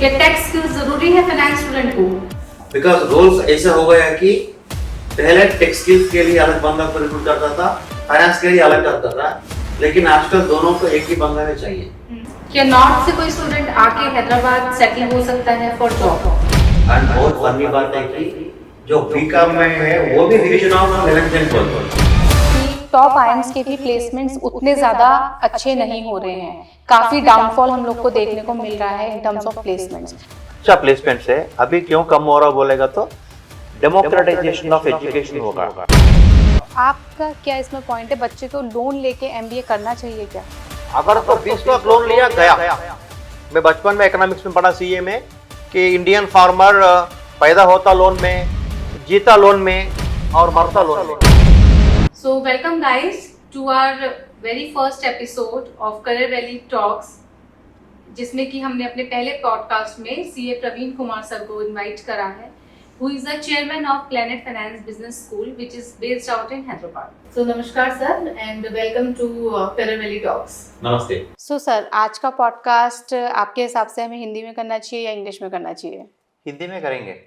क्या tax skills जरूरी है फाइनेंस स्टूडेंट को? बिकॉज रोल्स ऐसा हो गया कि पहले टेक स्किल्स के लिए अलग बंदा को रिक्रूट करता था, फाइनेंस के लिए अलग करता था, लेकिन आजकल दोनों को एक ही बंदा में चाहिए। क्या नॉर्थ से कोई स्टूडेंट आके हैदराबाद सेटल हो सकता है फॉर जॉब? एंड बहुत फनी बात है कि जो बीकॉम में है वो भी division of 11th and 12th। Top IIMs के भी प्लेसमेंट्स उतने ज्यादा अच्छे नहीं हो रहे हैं, काफी डाउनफॉल हम लोग को देखने को मिल रहा है इन टर्म्स ऑफ प्लेसमेंट्स। अच्छा प्लेसमेंट है, अभी क्यों कम हो रहा बोलेगा तो डेमोक्रेटाइजेशन ऑफ एजुकेशन होगा। आपका क्या इसमें पॉइंट है, बच्चे को लोन लेके एमबीए करना चाहिए क्या? अगर तो 20 लाख लोन लिया गया। मैं बचपन में इकोनॉमिक्स में पढ़ा सीए में कि इंडियन फार्मर पैदा होता लोन में, जीता लोन में और मरता लोन में। So welcome guys to our very first episode of Career Valley Talks, जिसमें कि हमने अपने पहले पॉडकास्ट में सीए प्रवीण कुमार सर को इनवाइट करा है, who is the chairman of Planet Finance Business School which is based out in Hyderabad. So नमस्कार sir and welcome to Career Valley Talks. नमस्ते। So सर, आज का पॉडकास्ट आपके हिसाब से हमें हिंदी में करना चाहिए या इंग्लिश में करना चाहिए? हिंदी में करेंगे।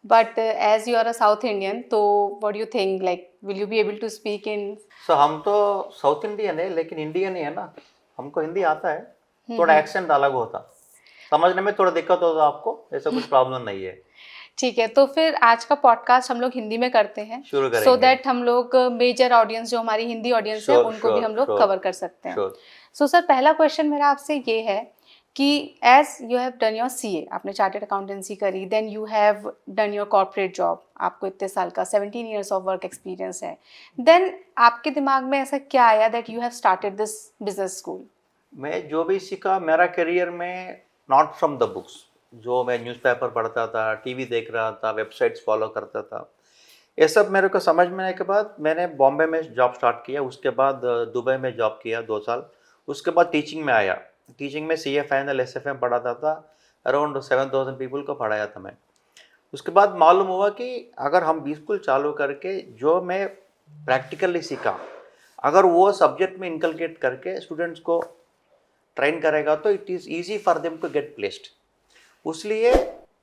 But as you are a South Indian, तो what do you think? Like, will you be able to speak in? So हम तो साउथ इंडियन है लेकिन इंडियन ही है ना, हमको हिंदी आता है, थोड़ा एक्सेंट अलग होता, समझने में थोड़ा दिक्कत होता आपको, ऐसा कुछ प्रॉब्लम नहीं है। ठीक है, तो फिर आज का पॉडकास्ट हम लोग हिंदी में करते हैं, सो दैट हम लोग मेजर ऑडियंस जो हमारी हिंदी ऑडियंस है उनको भी हम लोग कवर कर सकते हैं। सो सर, पहला क्वेश्चन मेरा आपसे ये है कि as you have done your CA, आपने चार्टर्ड अकाउंटेंसी करी, then you have done your corporate job, आपको इतने साल का 17 ईयर्स ऑफ वर्क एक्सपीरियंस है, देन आपके दिमाग में ऐसा क्या आया that you have started this business school? मैं जो भी सीखा मेरा करियर में नॉट फ्रॉम द बुक्स, जो मैं न्यूज़पेपर पढ़ता था, टीवी देख रहा था, वेबसाइट्स फॉलो करता था, ये सब मेरे को समझ में आने के बाद मैंने बॉम्बे में जॉब स्टार्ट किया, उसके बाद दुबई में जॉब किया 2 साल, उसके बाद टीचिंग में आया। टीचिंग में सीए फाइनल एसएफएम पढ़ाता था, अराउंड 7000 पीपल को पढ़ाया था मैं। उसके बाद मालूम हुआ कि अगर हम बिल्कुल चालू करके जो मैं प्रैक्टिकली सीखा, अगर वो सब्जेक्ट में इनकलकेट करके स्टूडेंट्स को ट्रेन करेगा तो it is easy for them to get placed. उसलिए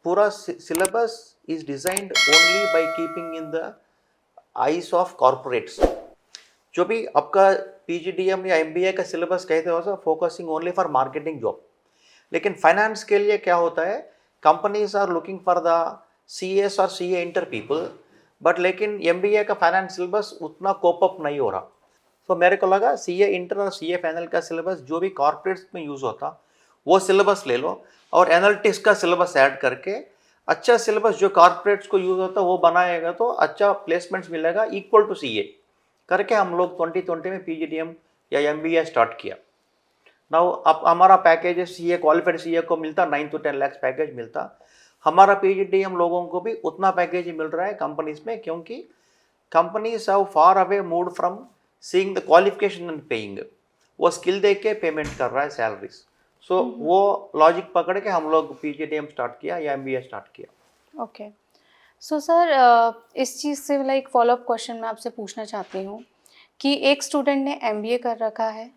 पूरा syllabus is designed only by keeping in the eyes of corporates. जो भी आपका पीजीडीएम या एमबीए का सिलेबस कहते हो sir, focusing only for marketing job. लेकिन फाइनेंस के लिए क्या होता है, companies are looking for the CS और सीए इंटर पीपल, बट लेकिन एमबीए का फाइनेंस सिलेबस उतना कोप अप नहीं हो रहा। तो मेरे को लगा सीए इंटर और सीए फाइनल का सिलेबस जो भी कॉर्पोरेट्स में यूज़ होता वो सिलेबस ले लो और एनालिटिक्स का सिलेबस ऐड करके अच्छा सिलेबस जो कॉर्पोरेट्स को यूज़ होता वो बनाएगा तो अच्छा प्लेसमेंट्स मिलेगा इक्वल टू सीए करके हम लोग 2020 में पीजीडीएम या एमबीए स्टार्ट किया। नाउ अब हमारा पैकेज सीए क्वालिफाइड सीए को मिलता 9 to 10 लाख पैकेज मिलता, हमारा पीजीडीएम लोगों को भी उतना पैकेज ही मिल रहा है कंपनीज में, क्योंकि companies have far away moved from seeing the qualification and paying, वो स्किल दे के पेमेंट कर रहा है सैलरीज। सो वो लॉजिक पकड़ के हम लोग पीजीडीएम स्टार्ट किया या एमबीए स्टार्ट किया। ओके, सो सर, इस चीज़ से लाइक फॉलोअप क्वेश्चन मैं आपसे पूछना चाहती हूँ कि एक स्टूडेंट ने एमबीए कर रखा है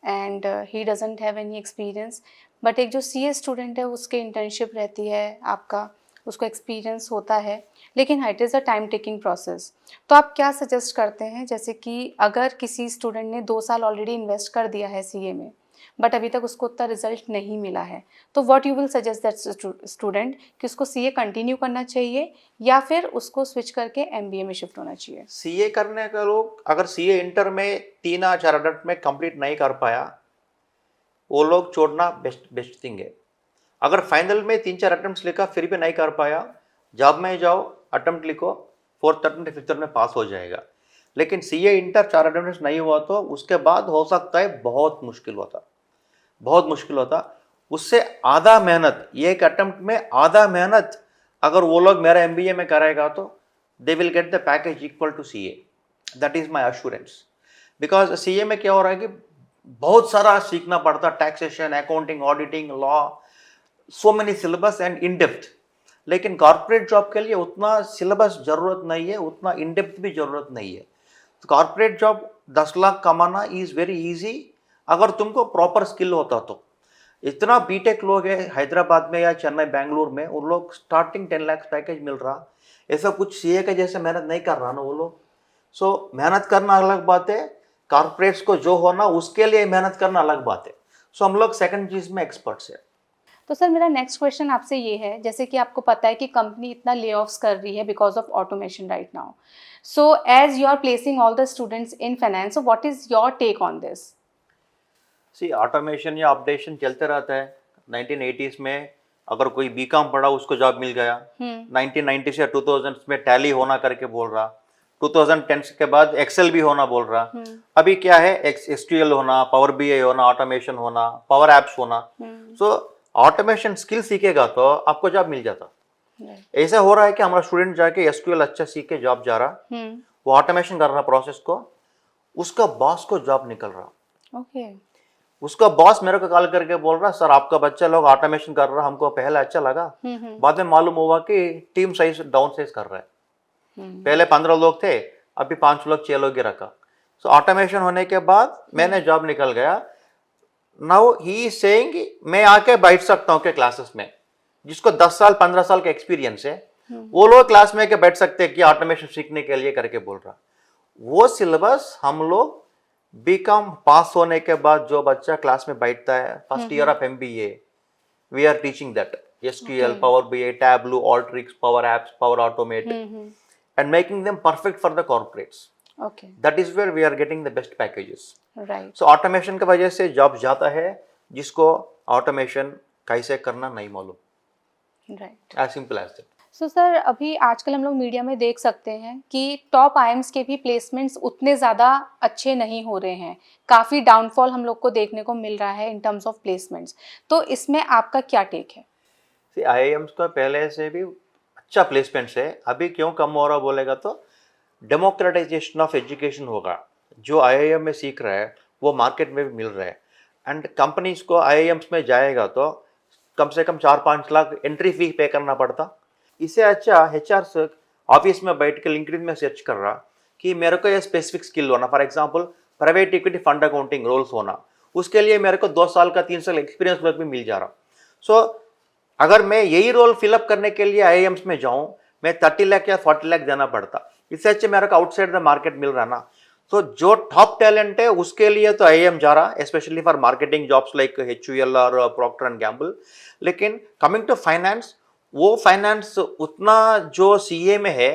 and he doesn't have any experience, but एक जो सीए स्टूडेंट है उसके इंटर्नशिप रहती है, आपका उसको एक्सपीरियंस होता है, लेकिन it is a time taking process. तो आप क्या सजेस्ट करते हैं, जैसे कि अगर किसी स्टूडेंट ने 2 साल ऑलरेडी इन्वेस्ट कर दिया है सीए में बट अभी तक उसको उतना रिजल्ट नहीं मिला है, तो what you will suggest that student कि उसको सीए कंटिन्यू करना चाहिए या फिर उसको स्विच करके एमबीए में शिफ्ट होना चाहिए? सीए करने का लोग अगर सीए इंटर में 3 या 4 अटेम्प्ट में कंप्लीट नहीं कर पाया, वो लोग छोड़ना बेस्ट थिंग है। अगर फाइनल में 3-4 अटेम्प्ट लिखा फिर भी नहीं कर पाया, जॉब में जाओ, अटेम्प्ट लिखो, 4th अटेम्प्ट 5th में पास हो जाएगा। लेकिन सीए इंटर 4 अटेम्प्ट नहीं हुआ तो उसके बाद हो सकता है बहुत मुश्किल होता। उससे आधा मेहनत, एक अटेम्प्ट में आधा मेहनत अगर वो लोग मेरा एमबीए में करेगा तो they will get the package equal to CA, that is my assurance. Because CA में क्या हो रहा है कि बहुत सारा सीखना पड़ता, taxation, accounting, auditing, law, so many syllabus and in depth. लेकिन कॉर्पोरेट जॉब के लिए उतना सिलेबस जरूरत नहीं है, उतना इन डेप्थ भी जरूरत नहीं है। तो कॉर्पोरेट जॉब 10 लाख कमाना इज वेरी इजी अगर तुमको प्रॉपर स्किल होता तो। इतना बीटेक लोग है हैदराबाद में या चेन्नई बेंगलुरु में, उन लोग स्टार्टिंग 10 लाख पैकेज मिल रहा, ऐसा कुछ सीए के जैसे मेहनत नहीं कर रहा ना वो लोग। सो मेहनत करना अलग बात है, कॉर्पोरेट्स को जो होना उसके लिए मेहनत करना अलग बात है। सो हम लोग सेकंड चीज में एक्सपर्ट्स है। तो सर मेरा नेक्स्ट क्वेश्चन आपसे ये है, जैसे कि आपको पता है कि कंपनी इतना ले ऑफ्स कर रही है because of automation right now, so as you are placing all the students in finance, so what is your take on this? See automation या अपडेशन चलते रहता है। 1980s में अगर कोई बीकॉम पढ़ा उसको जॉब मिल गया, 1990 से 2000 में टैली होना करके बोल रहा, 2010 के बाद एक्सेल भी होना बोल रहा। अभी क्या है, एसक्यूएल होना, पावर बीआई होना, ऑटोमेशन होना, पावर एप्स होना। सो ऑटोमेशन स्किल सीखेगा तो आपको जॉब मिल जाता। ऐसा हो रहा है कि हमारा स्टूडेंट जाके एसक्यूएल अच्छा सीख के जॉब जा रहा, वो ऑटोमेशन कर रहा प्रोसेस को, उसका बॉस को जॉब निकल रहा। ओके। उसका बॉस मेरे को कॉल करके बोल रहा, सर आपका बच्चा लोग ऑटोमेशन कर रहा, हमको पहले अच्छा लगा, बाद में मालूम हुआ कि टीम साइज डाउन साइज कर रहा है। पहले 15 लोग थे, अभी 5 लोग 6 लोग ही रखा। सो ऑटोमेशन होने के बाद मैंने जॉब निकल गया। नाउ ही इज सेइंग मैं आके बैठ सकता हूँ के क्लासेस में, जिसको 10 साल 15 साल का एक्सपीरियंस है, वो लोग क्लास में के बैठ सकते हैं कि ऑटोमेशन सीखने के लिए करके बोल रहा। वो सिलेबस हम लोग बीकॉम पास होने के बाद जो बच्चा क्लास में बैठता है, first year of MBA, we are teaching that SQL, power BI, Tableau, Alteryx, power apps, power automate, and making them perfect for the corporates. Okay. That is where we are getting the best packages. Right. So automation की वजह से job जाता है जिसको automation कैसे करना नहीं मालूम। Right. As simple as that. So sir अभी आजकल हम लोग मीडिया में देख सकते हैं कि टॉप आईएम्स के भी प्लेसमेंट्स उतने ज़्यादा अच्छे नहीं हो रहे हैं, काफ़ी डाउनफॉल हम लोग को देखने को मिल रहा है इन टर्म्स ऑफ प्लेसमेंट्स, तो इसमें आपका क्या टेक है? आईआईएम्स का पहले से भी अच्छा प्लेसमेंट्स है, अभी क्यों कम हो रहा बोलेगा तो डेमोक्रेटाइजेशन ऑफ एजुकेशन होगा। जो आईआईएम में सीख रहा है वो मार्केट में भी मिल रहा है, एंड कंपनीज को आईआईएम्स में जाएगा तो कम से कम 4-5 लाख एंट्री फी पे करना पड़ता। इससे अच्छा एचआर ऑफिस में बैठ के लिंक्डइन में सर्च कर रहा कि मेरे को ये स्पेसिफिक स्किल होना, for example private equity fund accounting roles होना, उसके लिए मेरे को 2 साल का 3 साल एक्सपीरियंस वर्क भी मिल जा रहा। सो अगर मैं यही रोल फिलअप करने के लिए आईआईएम्स में जाऊं, मैं 30 लाख या 40 लाख देना पड़ता। इससे अच्छे मेरे को आउटसाइड द मार्केट मिल रहा ना। तो जो टॉप टैलेंट है उसके लिए तो आईआईएम जा रहा, specially for marketing jobs like HUL और प्रॉक्टर एंड गैम्बल। लेकिन कमिंग टू फाइनेंस, वो फाइनेंस उतना जो सीए में है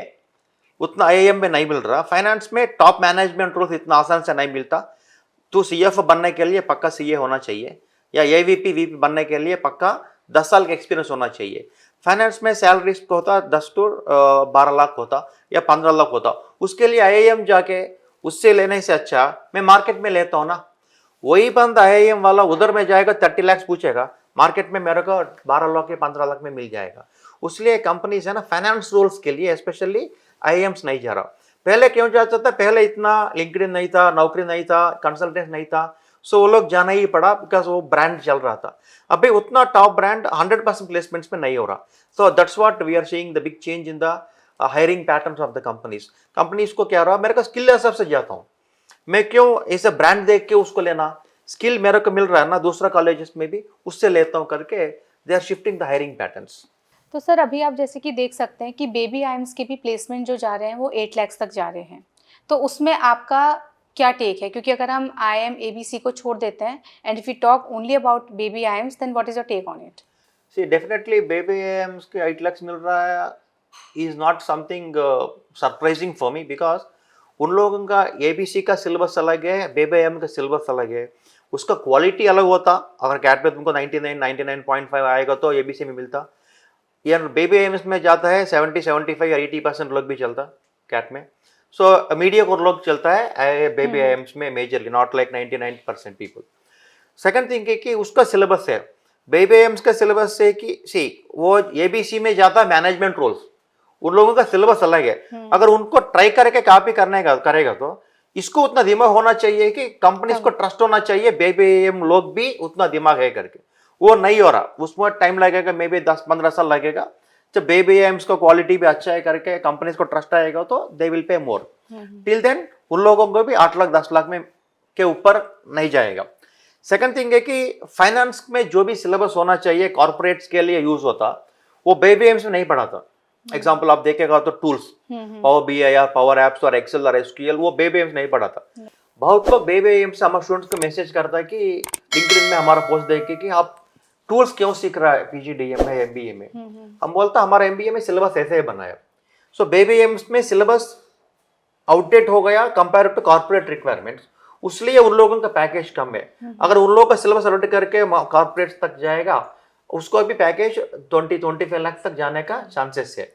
उतना आईआईएम में नहीं मिल रहा। फाइनेंस में टॉप मैनेजमेंट रोल इतना आसान से नहीं मिलता। तो सीएफओ बनने के लिए पक्का सीए होना चाहिए, या एवीपी वीपी बनने के लिए पक्का 10 साल का एक्सपीरियंस होना चाहिए। फाइनेंस में सैलरी होता 10 to 12 लाख होता या 15 लाख होता, उसके लिए आईआईएम जाके उससे लेने से अच्छा मैं मार्केट में लेता हूँ ना। वही बंद आईआईएम वाला उधर में जाएगा 30 लाख पूछेगा, मार्केट में मेरे को 12 लाख या 15 लाख में मिल जाएगा। उसलिए कंपनीज है ना फाइनेंस रोल्स के लिए स्पेशली आईआईएम्स नहीं जा रहा। पहले क्यों जाता था, पहले इतना लिंक्डइन नहीं था, नौकरी नहीं था, कंसल्टेंट नहीं था, सो वो लोग जाना ही पड़ा बिकॉज वो ब्रांड चल रहा था। अभी उतना टॉप ब्रांड 100% प्लेसमेंट्स में नहीं हो रहा। So that's what we are seeing the big change in the hiring patterns of the companies को क्या रहा, मेरे को स्किल हिसाब से जाता हूँ मैं, क्यों ऐसे ब्रांड देख के उसको लेना, स्किल मेरे को मिल रहा है ना दूसरा कॉलेजेस में भी, उससे लेता हूँ करके they are shifting the hiring patterns. तो सर अभी आप जैसे कि देख सकते हैं कि बेबी आईएम्स के भी प्लेसमेंट जो जा रहे हैं वो 8 लाख तक जा रहे हैं, तो उसमें आपका क्या टेक है? क्योंकि अगर हम आईएम एबीसी को छोड़ देते हैं and if you talk only about baby IIMs, then what is your take on it? See definitely baby IIMs के 8 लाख मिल रहा है is not something surprising for me, because उन लोगों का एबीसी का सिलेबस अलग है, बेबी आईएम का सिलेबस अलग है, उसका क्वालिटी अलग होता। अगर कैट पे तुमको 99 99.5 आएगा तो एबीसी में मिलता, या बेबी आईएम्स में जाता है 70 75 या 80% लोग भी चलता कैट में। सो मीडिया को लोग चलता है बेबी आईएम्स में majorly, not like 99% people. Second thing है कि उसका सिलेबस है, बेबी आईएम्स का सिलेबस है कि सी वो एबीसी में जाता है मैनेजमेंट रोल्स, उन लोगों का सिलेबस अलग है। अगर उनको ट्राई करके कॉपी करेगा तो इसको उतना दिमाग होना चाहिए कि कंपनीज को ट्रस्ट होना चाहिए, बेबी आईएम लोग भी उतना दिमाग है करके, वो नहीं हो रहा। उसमें टाइम लगेगा, मे बी 10-15 साल लगेगा। जब बेबी आईएम्स का क्वालिटी भी अच्छा है करके कंपनीज को ट्रस्ट आएगा तो they will pay more. Till then उन लोगों को भी 8 लाख 10 लाख में के ऊपर नहीं जाएगा। सेकंड थिंग है कि फाइनेंस में जो भी सिलेबस होना चाहिए कॉर्पोरेट्स के लिए यूज होता, वो बेबी एम्स में नहीं पढ़ाता। एग्जाम्पल आप देखेगा तो टूल्स, पावर BI या पावर एप्स और एक्सेल और SQL, वो बेबी एम्स नहीं पढ़ाता। बहुत लोग बेबी एम्स से हमारे स्टूडेंट्स को मैसेज करता है कि लिंक्डइन में हमारा पोस्ट देख के कि आप टूल्स क्यों सीख रहा है PGDM में, MBA में। हम बोलता हमारा MBA में सिलेबस ऐसे ही बनाया। सो बेबी एम्स में सिलेबस आउटडेट हो गया कंपेयर टू कॉर्पोरेट रिक्वायरमेंट्स, उसलिए उन लोगों का पैकेज कम है। अगर उन लोगों का सिलेबस अपडेट करके कॉर्पोरेट्स तक जाएगा, उसको भी पैकेज 20-25 लाख तक जाने का चांसेस है।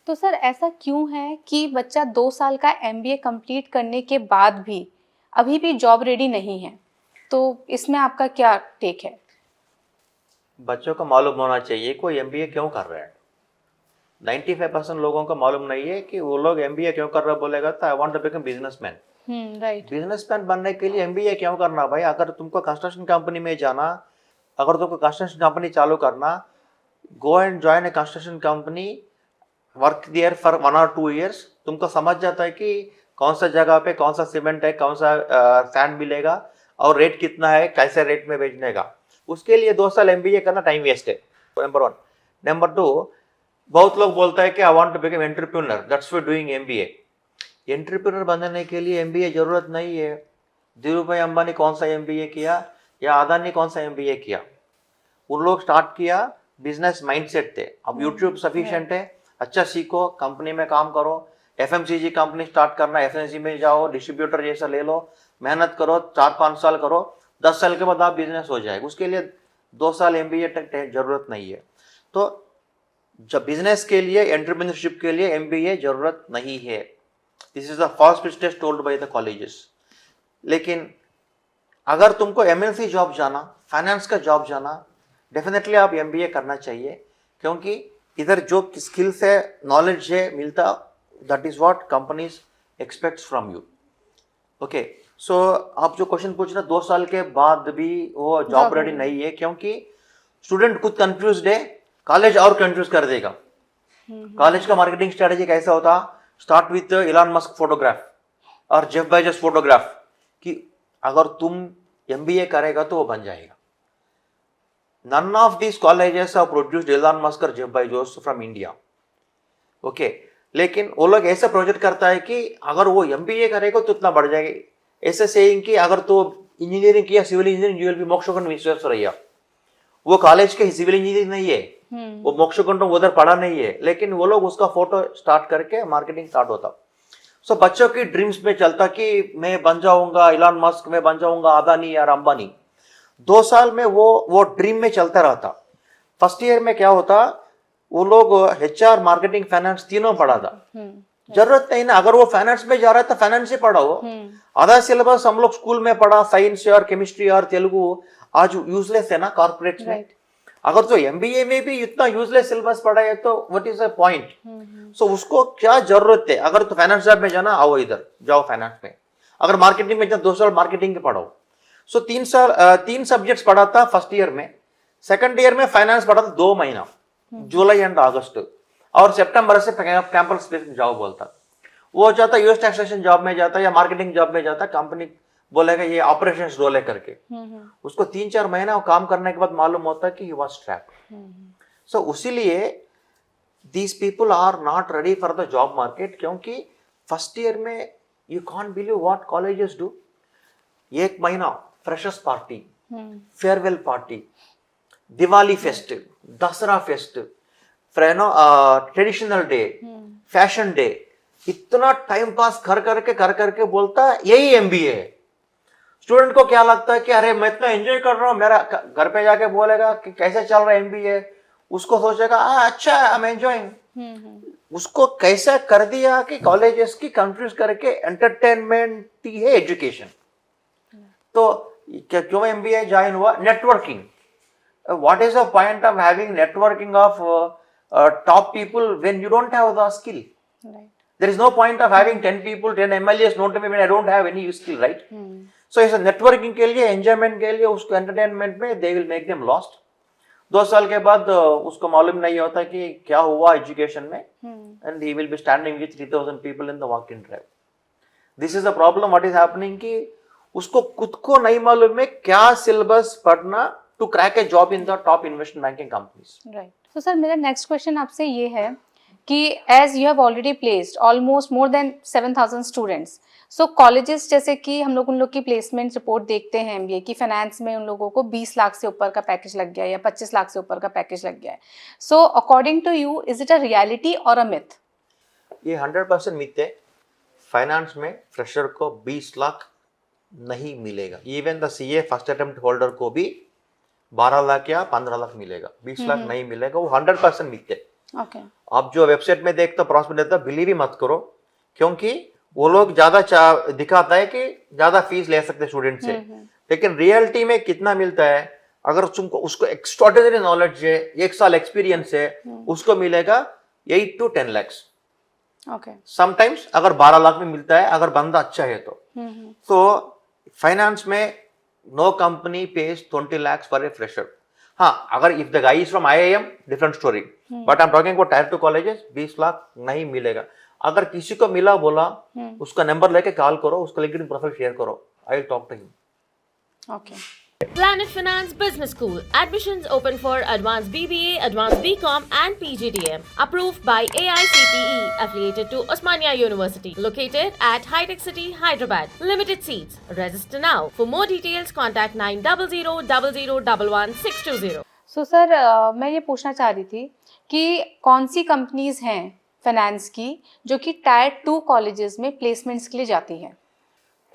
तो सर ऐसा क्यों है कि बच्चा 2 साल का MBA कंप्लीट करने के बाद भी अभी भी जॉब रेडी नहीं है? तो इसमें आपका क्या टेक है? बच्चों को मालूम होना चाहिए कोई MBA क्यों कर रहा है। 95% लोगों को मालूम नहीं है कि वो लोग MBA क्यों कर रहा है। बोलेगा तो I want to become businessman. Right. Businessman बनने के लिए MBA क्यों करना भाई? अगर तुमको कंस्ट्रक्शन कंपनी में जाना, अगर तुमको कंस्ट्रक्शन कंपनी चालू करना, go and join a construction company, work there for 1 or 2 years, तुमको समझ जाता है कि कौन सा जगह पे कौन सा सीमेंट है, कौन सा सैंड मिलेगा और रेट कितना है, कैसे रेट में बेचने का। उसके लिए 2 साल MBA करना टाइम वेस्ट है, नंबर 1। नंबर 2, बहुत लोग बोलता है कि I want to become entrepreneur, that's for doing MBA। Entrepreneur बनने के लिए MBA जरूरत नहीं है। धीरू भाई अंबानी कौन सा MBA किया या अदानी कौन सा MBA किया? उन लोग स्टार्ट किया बिजनेस माइंडसेट थे। अब यूट्यूब सफिशिएंट है, अच्छा सीखो, कंपनी में काम करो। FMCG कंपनी स्टार्ट करना, FMCG में जाओ, डिस्ट्रीब्यूटर जैसा ले लो, मेहनत करो, 4-5 साल करो, 10 साल के बाद आप बिजनेस हो जाएगा। उसके लिए 2 साल MBA तक जरूरत नहीं है। तो जब बिजनेस के लिए, एंटरप्रेन्योरशिप के लिए MBA जरूरत नहीं है। This is the first mistake told by the colleges. लेकिन अगर तुमको MNC जॉब जाना, फाइनेंस का जॉब जाना, डेफिनेटली आप MBA करना चाहिए, क्योंकि इधर जो स्किल्स है, नॉलेज है मिलता, that is what companies expects from you. Okay, so आप जो क्वेश्चन पूछ रहे 2 साल के बाद भी वो जॉब रेडी नहीं है, क्योंकि स्टूडेंट खुद कंफ्यूज्ड है, कॉलेज और कंफ्यूज कर देगा। कॉलेज का मार्केटिंग स्ट्रेटेजी कैसा होता? Start with Elon Musk photograph और जेफ बेजोस फोटोग्राफ, कि अगर तुम MBA करेगा तो वो बन जाएगा। None of this colleges have produced Elon Musk और Jeff Bezos from India. Okay, लेकिन वो लोग ऐसा प्रोजेक्ट करता है कि अगर वो MBA करेगा तो इतना बढ़ जाएगा। ऐसे सेइंग कि अगर तो इंजीनियरिंग किया, civil engineering, you will be Mokshagundam Visvesvaraya. वो कॉलेज के सिविल इंजीनियरिंग नहीं है, वो मोक्षकुंड उधर पढ़ा नहीं है, लेकिन वो लोग उसका फोटो स्टार्ट करके मार्केटिंग स्टार्ट होता। सो बच्चों की ड्रीम्स में चलता कि मैं बन जाऊंगा इलॉन मस्क, मैं बन जाऊंगा अदानी या अंबानी। 2 साल में वो ड्रीम में चलता रहता। फर्स्ट ईयर में क्या होता, वो लोग HR, मार्केटिंग, फाइनेंस तीनों पढ़ा था। जरूरत नहीं ना, अगर वो फाइनेंस में जा रहा है तो फाइनेंस ही पढ़ाओ। आधा सिलेबस हम लोग स्कूल में पढ़ा, साइंस और केमिस्ट्री और तेलुगु, आज यूजलेस है ना कॉर्पोरेट्स में। अगर तो MBA में भी इतना यूजलेस सिलेबस पढ़ा है तो व्हाट इज द पॉइंट? सो उसको क्या जरूरत है? अगर तो फाइनेंस जॉब में जाना, आओ इधर जाओ फाइनेंस में। अगर मार्केटिंग में जाओ, 2 साल मार्केटिंग के पढ़ाओ। सो 3 सब्जेक्ट्स पढ़ा था फर्स्ट ईयर में। सेकंड ईयर में फाइनेंस पढ़ा था 2 महीना, जुलाई एंड अगस्त, और सितंबर से कैंपस प्लेसमेंट जॉब बोलता। वो जाता US टैक्सेशन जॉब में जाता या मार्केटिंग जॉब में जाता, कंपनी बोलेगा ये ऑपरेशंस रोल है करके। उसको 3-4 महीना वो काम करने के बाद मालूम होता कि ही वाज ट्रैप्ड। सो उसीलिए these people are not ready for the job market, क्योंकि फर्स्ट ईयर में you can't believe what colleges do. 1 महीना freshers party, farewell party, Diwali fest, Dussehra fest, traditional day, fashion day, इतना time pass कर करके बोलता यही MBA है। स्टूडेंट को क्या लगता है कि अरे मैं इतना एंजॉय कर रहा हूँ, मेरा घर पे जाके बोलेगा कि कैसे चल रहा है MBA, उसको सोचेगा अच्छा आई एम एंजॉयिंग। उसको कैसा कर दिया कि कॉलेजेस की कंफ्यूज करके एंटरटेनमेंट ही है एजुकेशन। तो क्यों MBA ज्वाइन हुआ? Networking. What is the point of having networking of top people when you don't have the skill? Right. There is no point of having 10 people, 10 MLAs known to me when I don't have any skill, right? So इस networking के लिए, enjoyment के लिए, उसको entertainment में they will make them lost. 2 साल के बाद उसको मालूम नहीं होता कि क्या हुआ एजुकेशन में, and he will be standing with 3000 people in the walk-in drive. This is the problem what is happening कि उसको खुद को नहीं मालूम है क्या सिलेबस पढ़ना to crack a job in the top investment banking companies. Right. तो सर मेरा नेक्स्ट क्वेश्चन आपसे ये है कि as you have already placed almost more than 7,000 students, so colleges जैसे कि हम लोग उन लोग की प्लेसमेंट रिपोर्ट देखते हैं एमबीए की, फाइनेंस में उन लोगों को 20 लाख से ऊपर का पैकेज लग गया है या 25 लाख से ऊपर का पैकेज लग गया है। So according to you is it a reality और अ मिथ? ये 100% मिथ है। फाइनेंस में फ्रेशर को 20 लाख नहीं मिलेगा। Even the CA first attempt holder को भी 12 लाख या 15 लाख मिलेगा, 20 लाख नहीं मिलेगा। वो 100% मिथ है। ओके। आप जो वेबसाइट में देखते हो प्रॉस्पेक्ट देता बिलीव ही मत करो, क्योंकि वो लोग ज्यादा दिखाता है कि ज्यादा फीस ले सकते स्टूडेंट से, लेकिन रियलिटी में कितना मिलता है अगर तुमको उसको एक्स्ट्राऑर्डिनरी नॉलेज है, 1 साल एक्सपीरियंस है, उसको मिलेगा 8 to 10 lakhs। ओके। समटाइम्स अगर 12 लाख में मिलता है अगर बंदा अच्छा है तो। तो फाइनेंस में no company pays 20 lakhs for a fresher. हाँ, अगर if the guy is from IIM different story, but I am talking about tier 2 colleges 20 lakh नहीं मिलेगा। अगर किसी को मिला बोला उसका नंबर लेके कॉल करो, उसका लिंक्डइन प्रोफाइल शेयर करो, I will talk to him. Okay. Planet Finance Business School. Admissions open for Advanced BBA, Advanced BCom and PGDM. Approved by AICTE. Affiliated to Osmania University. Located at High-Tech City, Hyderabad. Limited seats. Register now. For more details, contact 90000111620. So sir मैं ये पूछना चाह रही थी कि कौन सी companies हैं finance की जो कि टायर 2 कॉलेजेस में प्लेसमेंट्स के लिए जाती हैं?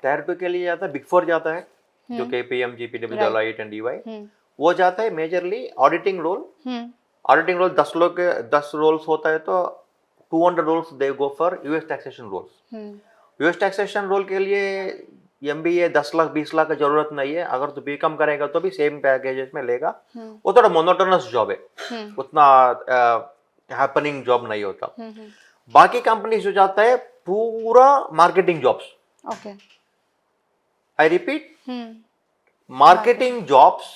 टायर 2 के लिए जाता है बिग 4 जाता है, जो KPM, GPW, Deloitte and EY, वो जाता है majorly auditing role. Auditing role 10 roles होता है तो 200 roles they go for US taxation roles. US taxation role के लिए MBA 10 लाख 20 लाख की जरूरत नहीं है। अगर तो बीकॉम करेगा तो भी सेम पैकेजेस में लेगा। वो थोड़ा मोनोटोनस जॉब है, उतना हैपनिंग जॉब नहीं होता। बाकी कंपनी जो जाता है पूरा marketing jobs. Okay. I repeat, marketing jobs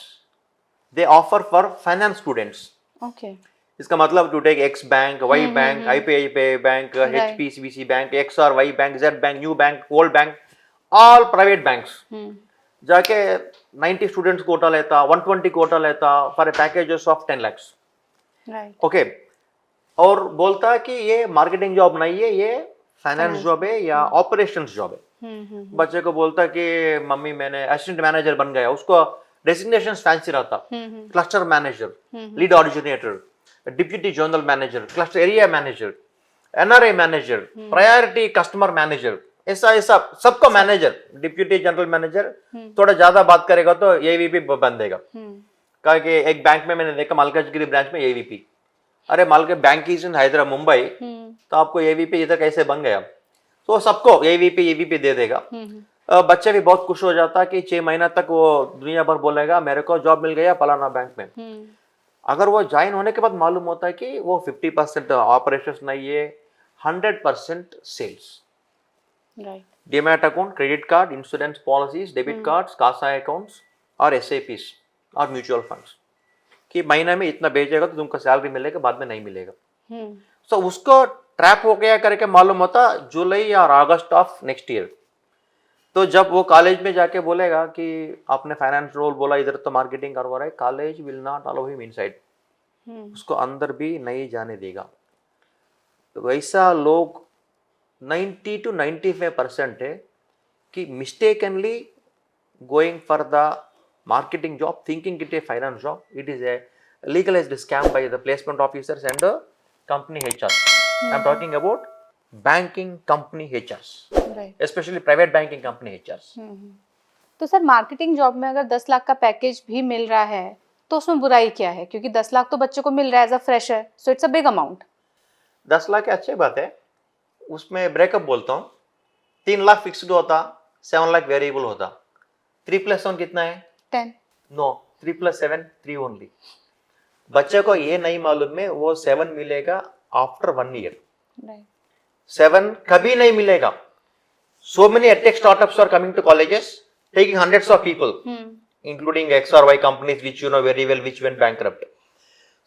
they offer for finance students. Okay. इसका मतलब to take X bank, Y bank, IPIPI bank, HPCBC bank, XR, Y bank, Z bank, New bank, Old bank, all private banks. जाके 90 students Kota लेता, 120 कोटा लेता for a packages of 10 lakhs. Right. Okay. और बोलता है कि ये मार्केटिंग जॉब नहीं है, ये फाइनेंस जॉब है या ऑपरेशंस जॉब है। बच्चे को बोलता कि मम्मी मैंने असिस्टेंट मैनेजर बन गया, उसको डेजिग्नेशन फैंसी रहता, cluster manager, lead originator, deputy general manager, cluster area manager, NRI manager, priority customer manager, ऐसा ऐसा सबको मैनेजर, डिप्यूटी जनरल मैनेजर। थोड़ा ज्यादा बात करेगा तो AVP बन देगा। कहा कि एक बैंक में मैंने देखा मालकानगिरी ब्रांच में AVP, अरे मालके bank is in Hyderabad Mumbai, तो आपको AVP इधर कैसे बन गया? तो सबको AVP दे देगा। बच्चे भी बहुत खुश हो जाता कि 6 महीना तक वो दुनिया भर बोलेगा मेरे को जॉब मिल गया फलाना बैंक में। अगर वो ज्वाइन होने के बाद मालूम होता है कि वो 50% ऑपरेशंस नहीं है, 100% sales. Demat account, credit card, insurance policies, debit cards, CASA accounts और SAPs और म्यूचुअल फंड्स कि महीने में इतना भेजेगा तो तुमको सैलरी मिलेगा, बाद में नहीं मिलेगा। तो उसको ट्रैप हो गया करके मालूम होता जुलाई या अगस्त ऑफ नेक्स्ट ईयर। तो जब वो कॉलेज में जाके बोलेगा कि आपने फाइनेंस रोल बोला, इधर तो मार्केटिंग करवा रहा है, college will not allow him inside, उसको अंदर भी नहीं जाने देगा। तो वैसा लोग 90 to 95% है कि mistakenly going for the marketing job, thinking it A finance job. It is a legalized scam by the placement officers and the company HR. I'm talking about banking company HRs, Right. especially private banking company HRs. तो sir marketing job में अगर 10 लाख का package भी मिल रहा है तो उसमें बुराई क्या है? क्योंकि 10 लाख तो बच्चे को मिल रहा है as a fresher, so it's a big amount. 10 lakh अच्छी बात है, उसमें ब्रेकअप बोलता हूँ। 3 लाख फिक्स्ड होता, 7 लाख वेरिएबल होता। 3 + 1 कितना है? 10। No, 3 + 7 3 only. बच्चे को ये नहीं मालूम है वो 7 मिलेगा आफ्टर 1 ईयर। 7 कभी नहीं मिलेगा। So many edtech startups are coming to colleges, taking hundreds of people, including X or Y companies which you know very well, which went bankrupt.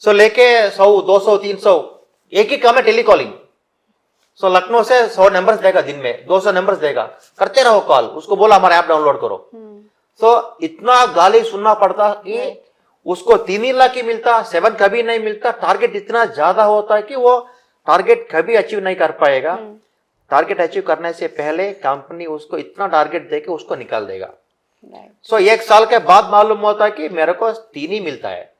So लेके 100, 200, 300 एक ही काम है टेलीकॉलिंग। सो लखनऊ से 100 नंबर्स देगा दिन में, 200 नंबर्स देगा, करते रहो कॉल, उसको बोला हमारा ऐप डाउनलोड करो। सो इतना गाली सुनना पड़ता कि उसको 3 लाख ही मिलता, 7 कभी नहीं मिलता। टारगेट इतना ज्यादा होता है कि वो टारगेट कभी अचीव नहीं कर पाएगा। टारगेट अचीव करने से पहले कंपनी उसको इतना टारगेट देके उसको निकाल देगा। सो 1 साल के बाद मालूम होता है कि मेरे को 3 ही मिलता है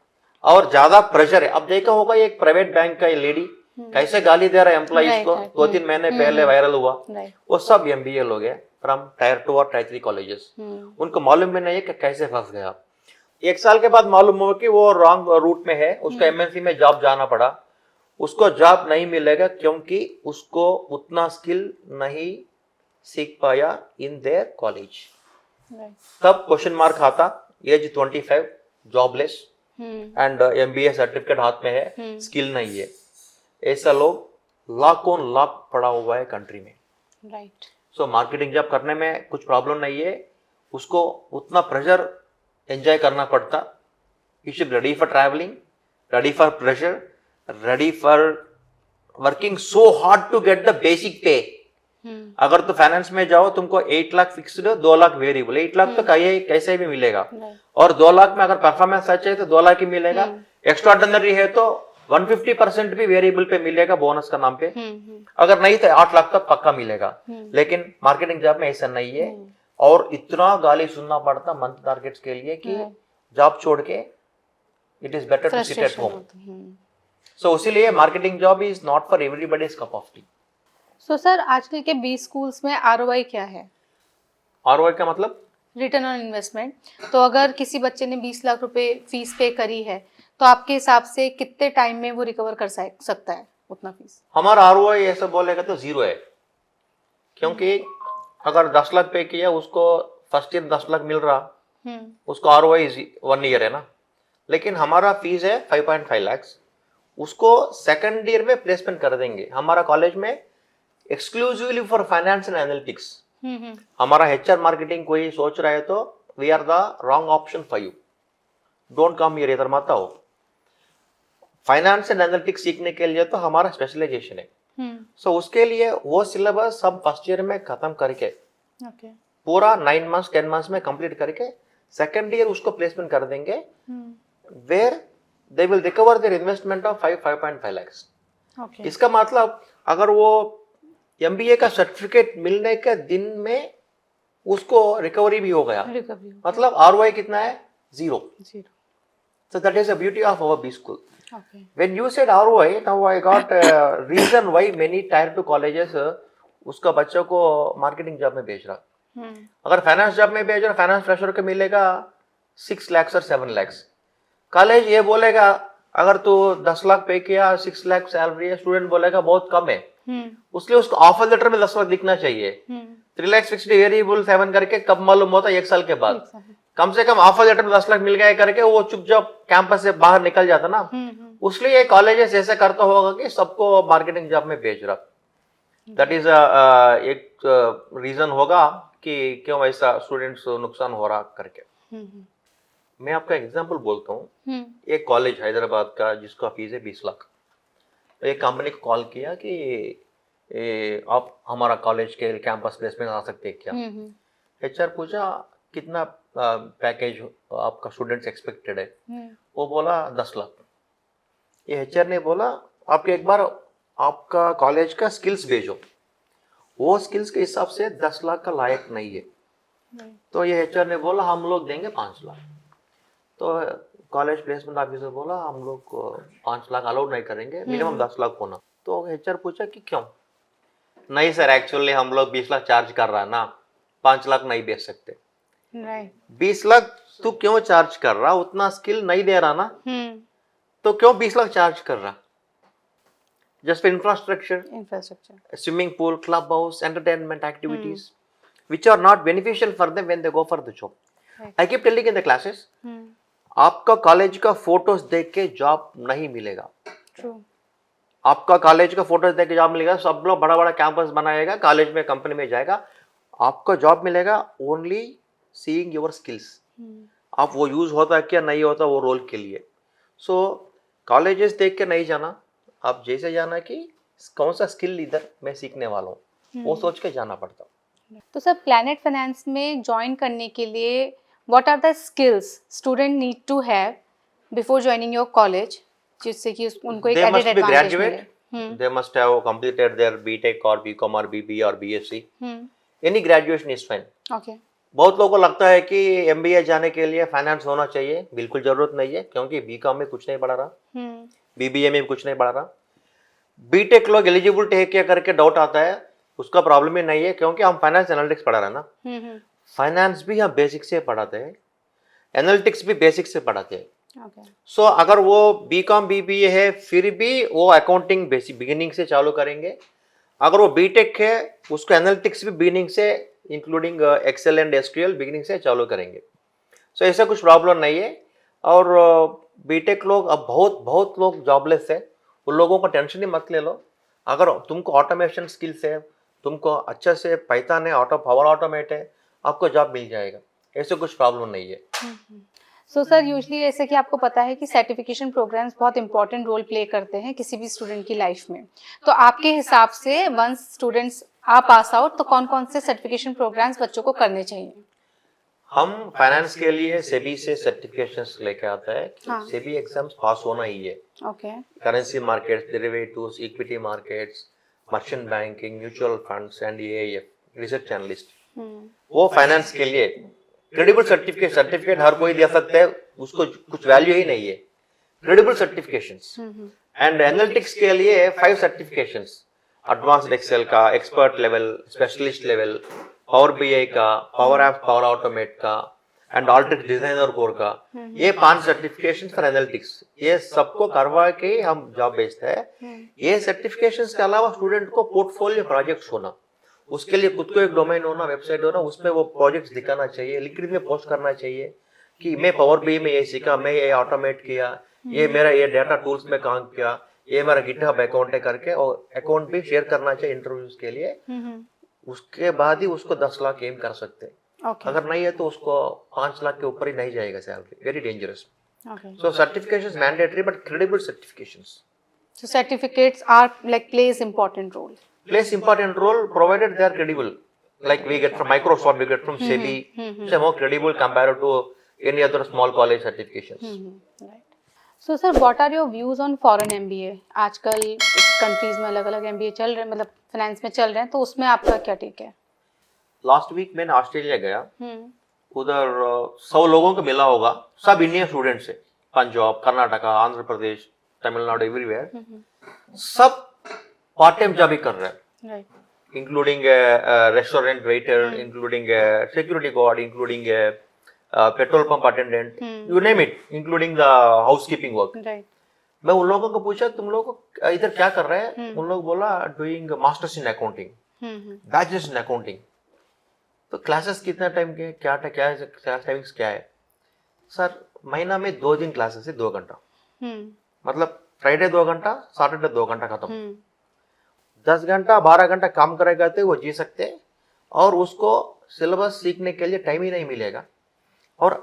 और ज्यादा प्रेशर है। अब देखा होगा एक प्राइवेट बैंक का लेडी कैसे गाली दे रहा है एम्प्लॉइज को, 2-3 महीने पहले वायरल हुआ। वो सब MBA लोग हैं फ्रॉम Tier 2 और Tier 3 कॉलेजेस। उनको मालूम भी नहीं है कि कैसे फंस गया। 1 साल के बाद मालूम हुआ कि वो रॉन्ग रूट में है, उसको MNC में जॉब जाना पड़ा। उसको जॉब नहीं मिलेगा क्योंकि उसको उतना स्किल नहीं सीख पाया इन देयर कॉलेज। तब क्वेश्चन मार्क आता, as 25, jobless and MBA certificate हाथ में है, स्किल नहीं है। ऐसा लोग लाखों लाख पड़ा हुआ है कंट्री में। राइट। सो मार्केटिंग जॉब करने में कुछ प्रॉब्लम नहीं है, उसको उतना प्रेशर एंजॉय करना पड़ता। You should ready for travelling, ready for pressure, ready for working so hard to get the basic pay. अगर तो फाइनेंस में जाओ, तुमको 8 लाख फिक्स्ड, 2 लाख वेरिएबल। 8 लाख तो कैसे भी मिलेगा, और 2 लाख में अगर परफॉर्मेंस अच्छा है तो 2 लाख ही मिलेगा। एक्स्ट्रा ऑर्डिनरी है तो 150% भी वेरिएबल पे मिलेगा बोनस का नाम पे। अगर नहीं तो 8 लाख तक पक्का मिलेगा। लेकिन मार्केटिंग जॉब में ऐसा नहीं है, और इतना गाली सुनना पड़ता मंथ टारगेट्स के लिए कि जॉब छोड़ के it is better to sit at home. So इसीलिए marketing job is not for everybody's cup of tea. So sir, आजकल के बी स्कूल्स में ROI क्या है? ROI का मतलब रिटर्न ऑन इन्वेस्टमेंट। तो अगर किसी बच्चे ने 20 लाख रुपए फीस पे करी है, तो आपके हिसाब से कितने टाइम में वो रिकवर कर सकता है उतना फीस? हमारा ROI ऐसा बोलेगा तो 0 है, क्योंकि अगर 10 लाख पे किया, उसको फर्स्ट ईयर 10 लाख मिल रहा, उसको ROI 1 ईयर है ना। लेकिन हमारा फीस है 5.5 लाख, उसको सेकंड ईयर में प्लेसमेंट कर देंगे। हमारा कॉलेज में exclusively for finance and analytics. हमारा HR मार्केटिंग कोई सोच रहा है तो we are the wrong option for you, don't come here, इधर मत आओ। फाइनेंस एंड एनालिटिक्स सीखने के लिए तो हमारा स्पेशलाइजेशन है। सो उसके लिए वो सिलेबस सब फर्स्ट ईयर में खत्म करके पूरा 9 मंथ्स 10 मंथ्स में कंप्लीट करके सेकंड ईयर उसको प्लेसमेंट कर देंगे, where they will recover their investment of 5.5 lakh. इसका मतलब अगर वो MBA का सर्टिफिकेट मिलने के दिन में उसको रिकवरी भी हो गया, मतलब ROI कितना है? 0। So that is the beauty of our B school. When you said ROI, now I got a reason why many Tier 2 colleges उसका बच्चों को मार्केटिंग जॉब में भेज रहा। अगर फाइनेंस जॉब में भेज रहा, फाइनेंस फ्रेशर को मिलेगा 6 लाख और 7 लाख। कॉलेज ये बोलेगा अगर तू 10 लाख पे किया, 6 लाख सैलरी है, स्टूडेंट बोलेगा बहुत कम है। उसलिए उसको ऑफर लेटर में 10 लाख लिखना चाहिए। 3 लाख फिक्स्ड वेरिएबल 7 करके कब मालूम होता है? 1 साल के बाद। कम से कम ऑफर लेटर में 10 लाख मिल गया करके वो चुपचाप कैंपस से बाहर निकल जाता ना। उसलिए कॉलेजेस ऐसा करता होगा कि सबको मार्केटिंग जॉब में भेज रहा। दैट इज एक रीजन होगा कि क्यों ऐसा स्टूडेंट्स नुकसान हो रहा करके। मैं आपका एग्जांपल बोलता हूँ। एक कॉलेज हैदराबाद का जिसका फीस है 20 लाख। तो एक कंपनी को कॉल किया कि आप हमारा कॉलेज के कैंपस प्लेसमेंट आ सकते हैं क्या? HR पूछा कितना पैकेज आपका स्टूडेंट्स एक्सपेक्टेड है? वो बोला 10 लाख। ये HR ने बोला आप एक बार आपका कॉलेज का स्किल्स भेजो, वो स्किल्स के हिसाब से 10 लाख का लायक नहीं है। तो ये HR ने बोला हम लोग देंगे 5 लाख। तो कॉलेज प्लेसमेंट ऑफिसर बोला हम लोग 5 लाख अलाउड नहीं करेंगे, मिनिमम 10 लाख होना। तो HR पूछा कि क्यों? नहीं सर, एक्चुअली हम लोग 20 लाख चार्ज कर रहा है ना, 5 लाख नहीं बेच सकते। 20 लाख तू क्यों चार्ज कर रहा? उतना स्किल नहीं दे रहा ना, तो क्यों 20 लाख चार्ज कर रहा? Just for infrastructure, swimming pool, club house, entertainment activities which are not beneficial for them when they go for the job. I keep telling in the classes, आपका कॉलेज का फोटोज देख के जॉब नहीं मिलेगा। आपका college का photos देख के जॉब मिलेगा, सब लोग बड़ा बड़ा कैंपस बनाएगा, कॉलेज में कंपनी में जाएगा, आपका जॉब मिलेगा ओनली सीइंग योर स्किल्स। आप वो यूज होता है क्या नहीं होता वो रोल के लिए। सो कॉलेजेस देख के नहीं जाना, आप जैसे जाना कि कौन सा स्किल इधर मैं सीखने वाला हूँ, वो सोच के जाना पड़ता। तो सर प्लैनेट फाइनेंस में ज्वाइन करने के लिए what are the skills student need to have before joining your college, जिससे कि उनको एक They added must be advantage graduate. मिले? They must have completed their BTech or BCom or BBA or BSc. Hmm, Any graduation is fine. Okay, बहुत लोगों को लगता है कि MBA जाने के लिए फाइनेंस होना चाहिए, बिल्कुल जरूरत नहीं है, क्योंकि BCom में कुछ नहीं पढ़ा रहा, हम्म, BBA में कुछ नहीं पढ़ा रहा। BTech लोग एलिजिबल है क्या करके डाउट आता है, उसका प्रॉब्लम ही नहीं है, क्योंकि हम फाइनेंस एनालिटिक्स पढ़ा रहे हैं ना। हम्म, फाइनेंस भी हम बेसिक से पढ़ाते हैं, एनालिटिक्स भी बेसिक से पढ़ाते हैं। ओके, सो अगर वो BCom BBA है फिर भी वो अकाउंटिंग बेसिक बिगिनिंग से चालू करेंगे। अगर वो BTech है उसको एनालिटिक्स भी बिगिनिंग से including Excel and SQL beginning से चालू करेंगे। सो ऐसा कुछ प्रॉब्लम नहीं है। और BTech लोग अब बहुत लोग जॉबलेस है, उन लोगों को टेंशन ही मत ले लो। अगर तुमको ऑटोमेशन स्किल्स है, तुमको अच्छा से पाइथन है, पावर ऑटोमेट है, आपको जॉब मिल जाएगा, ऐसे कुछ प्रॉब्लम नहीं है। सो सर यूजली जैसे कि आपको पता है कि सर्टिफिकेशन प्रोग्राम्स बहुत इंपॉर्टेंट रोल प्ले करते हैं किसी भी स्टूडेंट की लाइफ में, तो आपके हिसाब से वंस स्टूडेंट्स आ पास आउट तो कौन कौन से सर्टिफिकेशन प्रोग्राम्स बच्चों को करने चाहिए? हम फाइनेंस के लिए सेबी से सर्टिफिकेशंस लेके आता है। हाँ। सेबी एग्जाम्स पास होना ही है। Okay, currency markets, derivatives, equity markets, merchant banking, mutual funds and AIF research analyst, वो फाइनेंस के लिए क्रेडिबल सर्टिफिकेट हर कोई दे सकता है, उसको कुछ वैल्यू ही नहीं है। क्रेडिबल सर्टिफिकेशंस एंड एनालिटिक्स के लिए 5 सर्टिफिकेशंस, एडवांस्ड एक्सेल का, expert level, specialist level, power BI का, पावर ऐप, पावर ऑटोमेट का एंड ऑल्ट्रिक्स डिजाइनर कोर का, ये 5 सर्टिफिकेशन फॉर एनालिटिक्स, ये सबको करवा के हम जॉब बेचते हैं। ये सर्टिफिकेशंस के अलावा स्टूडेंट को पोर्टफोलियो प्रोजेक्ट्स होना, उसके लिए खुद को एक डोमेन होना, वेबसाइट होना, उसमें वो प्रोजेक्ट्स दिखाना चाहिए, लिंक्डइन में पोस्ट करना चाहिए कि मैं पावर BI में ये सीखा, मैं ये ऑटोमेट किया, ये मेरा ये डाटा टूल्स में काम किया, ये मेरा गिटहब अकाउंट है करके, और अकाउंट भी शेयर करना चाहिए इंटरव्यूज के लिए। उसके बाद ही उसको 10 लाख एम कर सकते हैं। ओके, अगर नहीं है तो उसको 5 लाख के ऊपर ही नहीं जाएगा salary, very dangerous. Okay, so certifications mandatory but credible certifications so certificates are like plays important role. plays important role provided they are credible, like we get from Microsoft, we get from SEBI, so more credible compared to any other small college certifications. Right. So sir, what are your views on foreign MBA? आजकल countries में अलग अलग MBA चल रहे हैं, मतलब finance में चल रहे हैं, तो उसमें आपका क्या टेक है? लास्ट वीक मैंने ऑस्ट्रेलिया गया, उधर 100 लोगों को मिला होगा, सब इंडियन स्टूडेंट्स है, पंजाब, कर्नाटका, आंध्र प्रदेश, तमिलनाडु, एवरीवेयर, सब पार्ट टाइम जॉब ही कर रहे हैं, right, including restaurant waiter, including security guard, including petrol pump attendant, you name it, including the housekeeping work. Right, मैं उन लोगों को पूछा तुम लोग इधर क्या कर रहे हैं, उन लोग बोला doing masters in accounting, bachelors in accounting. तो क्लासेस कितना टाइम के, क्या टाइमिंग्स क्या है? सर महीना में 2 दिन क्लासेस है, 2 घंटा, मतलब फ्राइडे 2 घंटा, सैटरडे 2 घंटा खत्म। 10 घंटा 12 घंटा काम करेगा तो वो जी सकते हैं, और उसको सिलेबस सीखने के लिए टाइम ही नहीं मिलेगा। और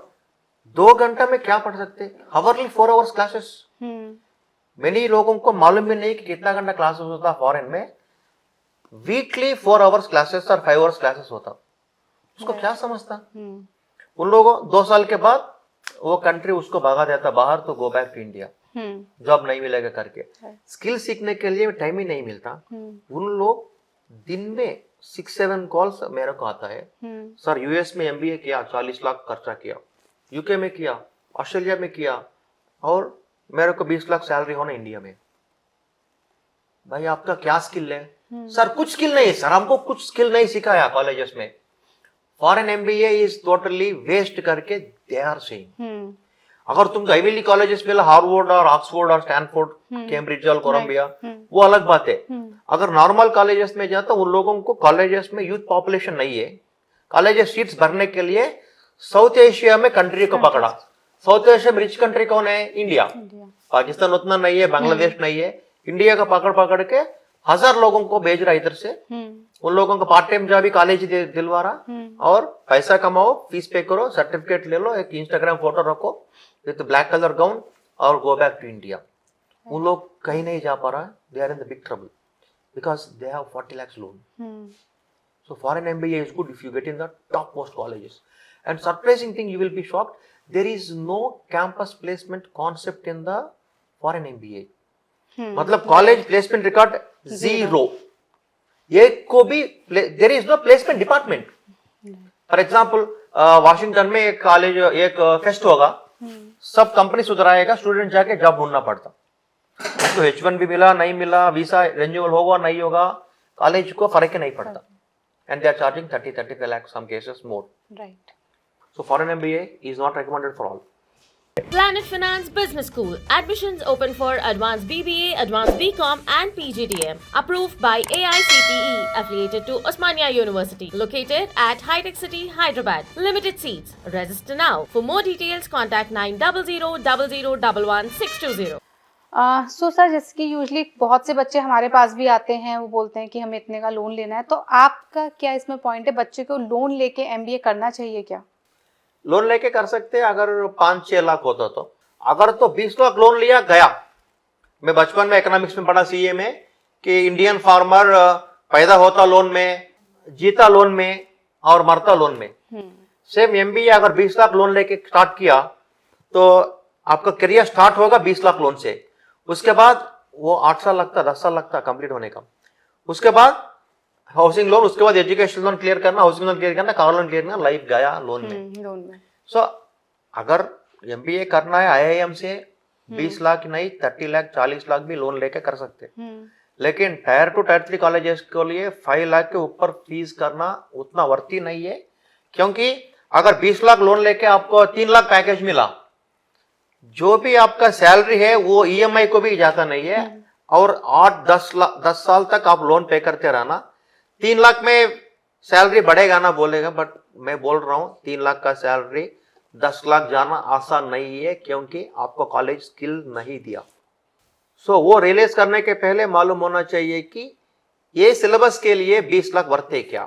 2 घंटा में क्या पढ़ सकते हैं? Hourly 4 hours classes. मैंने लोगों को मालूम भी नहीं कि कितना घंटा क्लासेस होता फॉरेन में। वीकली 4 आवर्स क्लासेस और 5 आवर्स क्लासेस होता, उसको क्या समझता? उन लोगों 2 साल के बाद वो कंट्री उसको भगा देता बाहर, तो go back to India, job नहीं मिलेगा करके। स्किल सीखने के लिए टाइम ही नहीं मिलता। उन लोग दिन में 6-7 कॉल्स मेरे को आता है, सर US में MBA किया, 40 लाख खर्चा किया, UK में किया, ऑस्ट्रेलिया में किया, और मेरे को 20 लाख सैलरी होना इंडिया में। भाई आपका क्या स्किल है? सर कुछ स्किल नहीं सर, हमको कुछ स्किल नहीं सिखाया कॉलेजेस में। Foreign MBA is totally waste करके दे आर सेइंग। अगर तुम आईवी लीग कॉलेजेस में हार्वर्ड और ऑक्सफोर्ड और स्टैनफोर्ड, कैम्ब्रिज और कोलंबिया, वो अलग बात है। अगर नॉर्मल कॉलेजेस में जाता, उन लोगों को कॉलेजेस में यूथ पॉपुलेशन नहीं है, कॉलेजेस सीट्स भरने के लिए साउथ एशिया में कंट्री को पकड़ा। साउथ एशिया में रिच कंट्री कौन है? इंडिया। पाकिस्तान उतना नहीं है, बांग्लादेश नहीं है, इंडिया का पकड़ के 1000 लोगों को भेज रहा इधर से। उन लोगों को पार्ट टाइम जॉब भी कॉलेज दिलवा रहा, और पैसा कमाओ, फीस पे करो, सर्टिफिकेट ले लो, एक इंस्टाग्राम फोटो रखो विद ब्लैक कलर गाउन, और गो बैक टू इंडिया। उन लोग कहीं नहीं जा पा रहा है, they are in the big trouble. because they have 40 lakhs loan. Hmm. So foreign MBA is good if you get in the topmost colleges. And surprising thing, you will be shocked, there is no campus placement concept in the foreign MBA. मतलब college placement record zero, एक को भी there is no placement department. For example Washington में एक college एक fest होगा, सब company सुधर आएगा, स्टूडेंट जाके जॉब ढूंढना पड़ता. तो H1 भी मिला नहीं मिला, वीसा रिन्यूअल होगा नहीं होगा, कॉलेज को फर्क ही नहीं पड़ता. And they are charging 30-35 lakh some cases more. Right. So foreign MBA is not recommended for all. Planet Finance Business School. Admissions open for Advanced BBA, Advanced BCom and PGDM. Approved by AICTE. Affiliated to Osmania University. Located at High Tech City, Hyderabad. Limited seats. Register now. For more details, contact 900-0011-620. So sir, जैसे कि usually बहुत से बच्चे हमारे पास भी आते हैं, वो बोलते हैं कि हमें इतने का लोन लेना है, तो आपका क्या इसमें पॉइंट है, बच्चे को लोन लेके MBA करना चाहिए क्या? लोन लेके कर सकते हैं अगर 5-6 लाख होता तो. अगर तो 20 लाख लोन लिया गया. मैं बचपन में इकोनॉमिक्स में पढ़ा CA में कि इंडियन फार्मर पैदा होता लोन में, जीता लोन में और मरता लोन में. सेम MBA अगर 20 लाख लोन लेके स्टार्ट किया तो आपका करियर स्टार्ट होगा 20 लाख लोन से. उसके बाद वो 8 साल लगता, 10 साल लगता कंप्लीट होने का. उसके बाद हाउसिंग लोन, उसके बाद एजुकेशन लोन क्लियर करना, हाउसिंग लोन क्लियर करना, कार लोन क्लियर करना, लाइफ गया लोन में. सो अगर MBA करना है IIM से 20 लाख नहीं 30 लाख 40 लाख भी लोन लेके कर सकते. लेकिन टायर 2 टायर 3 कॉलेजेस के लिए 5 लाख के ऊपर फीस करना उतना वर्ती नहीं है. क्योंकि अगर 20 लाख लोन लेके आपको 3 लाख पैकेज मिला, जो भी आपका सैलरी है वो EMI को भी जाता नहीं है. और 8-10 साल तक आप लोन पे करते रहना. 3 लाख में सैलरी बढ़ेगा ना बोलेगा, बट मैं बोल रहा हूँ 3 लाख का सैलरी 10 लाख जाना आसान नहीं है, क्योंकि आपको कॉलेज स्किल नहीं दिया. सो वो रियलाइज करने के पहले मालूम होना चाहिए कि ये सिलेबस के लिए 20 लाख वर्ते क्या.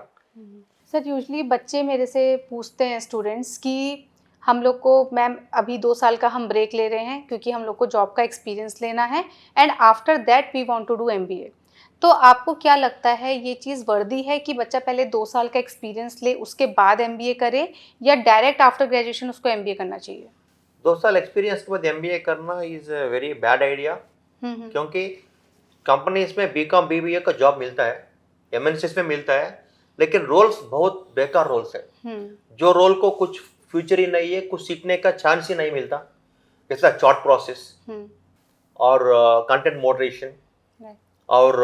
सर, यूजली बच्चे मेरे से पूछते हैं, स्टूडेंट्स, कि हम लोग को मैम अभी 2 साल का हम ब्रेक ले रहे हैं क्योंकि हम लोग को जॉब का एक्सपीरियंस लेना है, and after that we want to do MBA. तो आपको क्या लगता है, ये चीज़ वर्दी है कि बच्चा पहले 2 साल का एक्सपीरियंस ले उसके बाद MBA करे, या डायरेक्ट आफ्टर ग्रेजुएशन उसको MBA करना चाहिए? 2 साल एक्सपीरियंस के बाद MBA करना is a very bad idea. क्योंकि कंपनीज में BCom BBA का जॉब मिलता है, MNCs में मिलता है, लेकिन रोल्स बहुत बेकार रोल्स है. जो रोल को कुछ फ्यूचर ही नहीं है, कुछ सीखने का चांस ही नहीं मिलता. जैसा चॉट प्रोसेस और कंटेंट मॉडरेशन और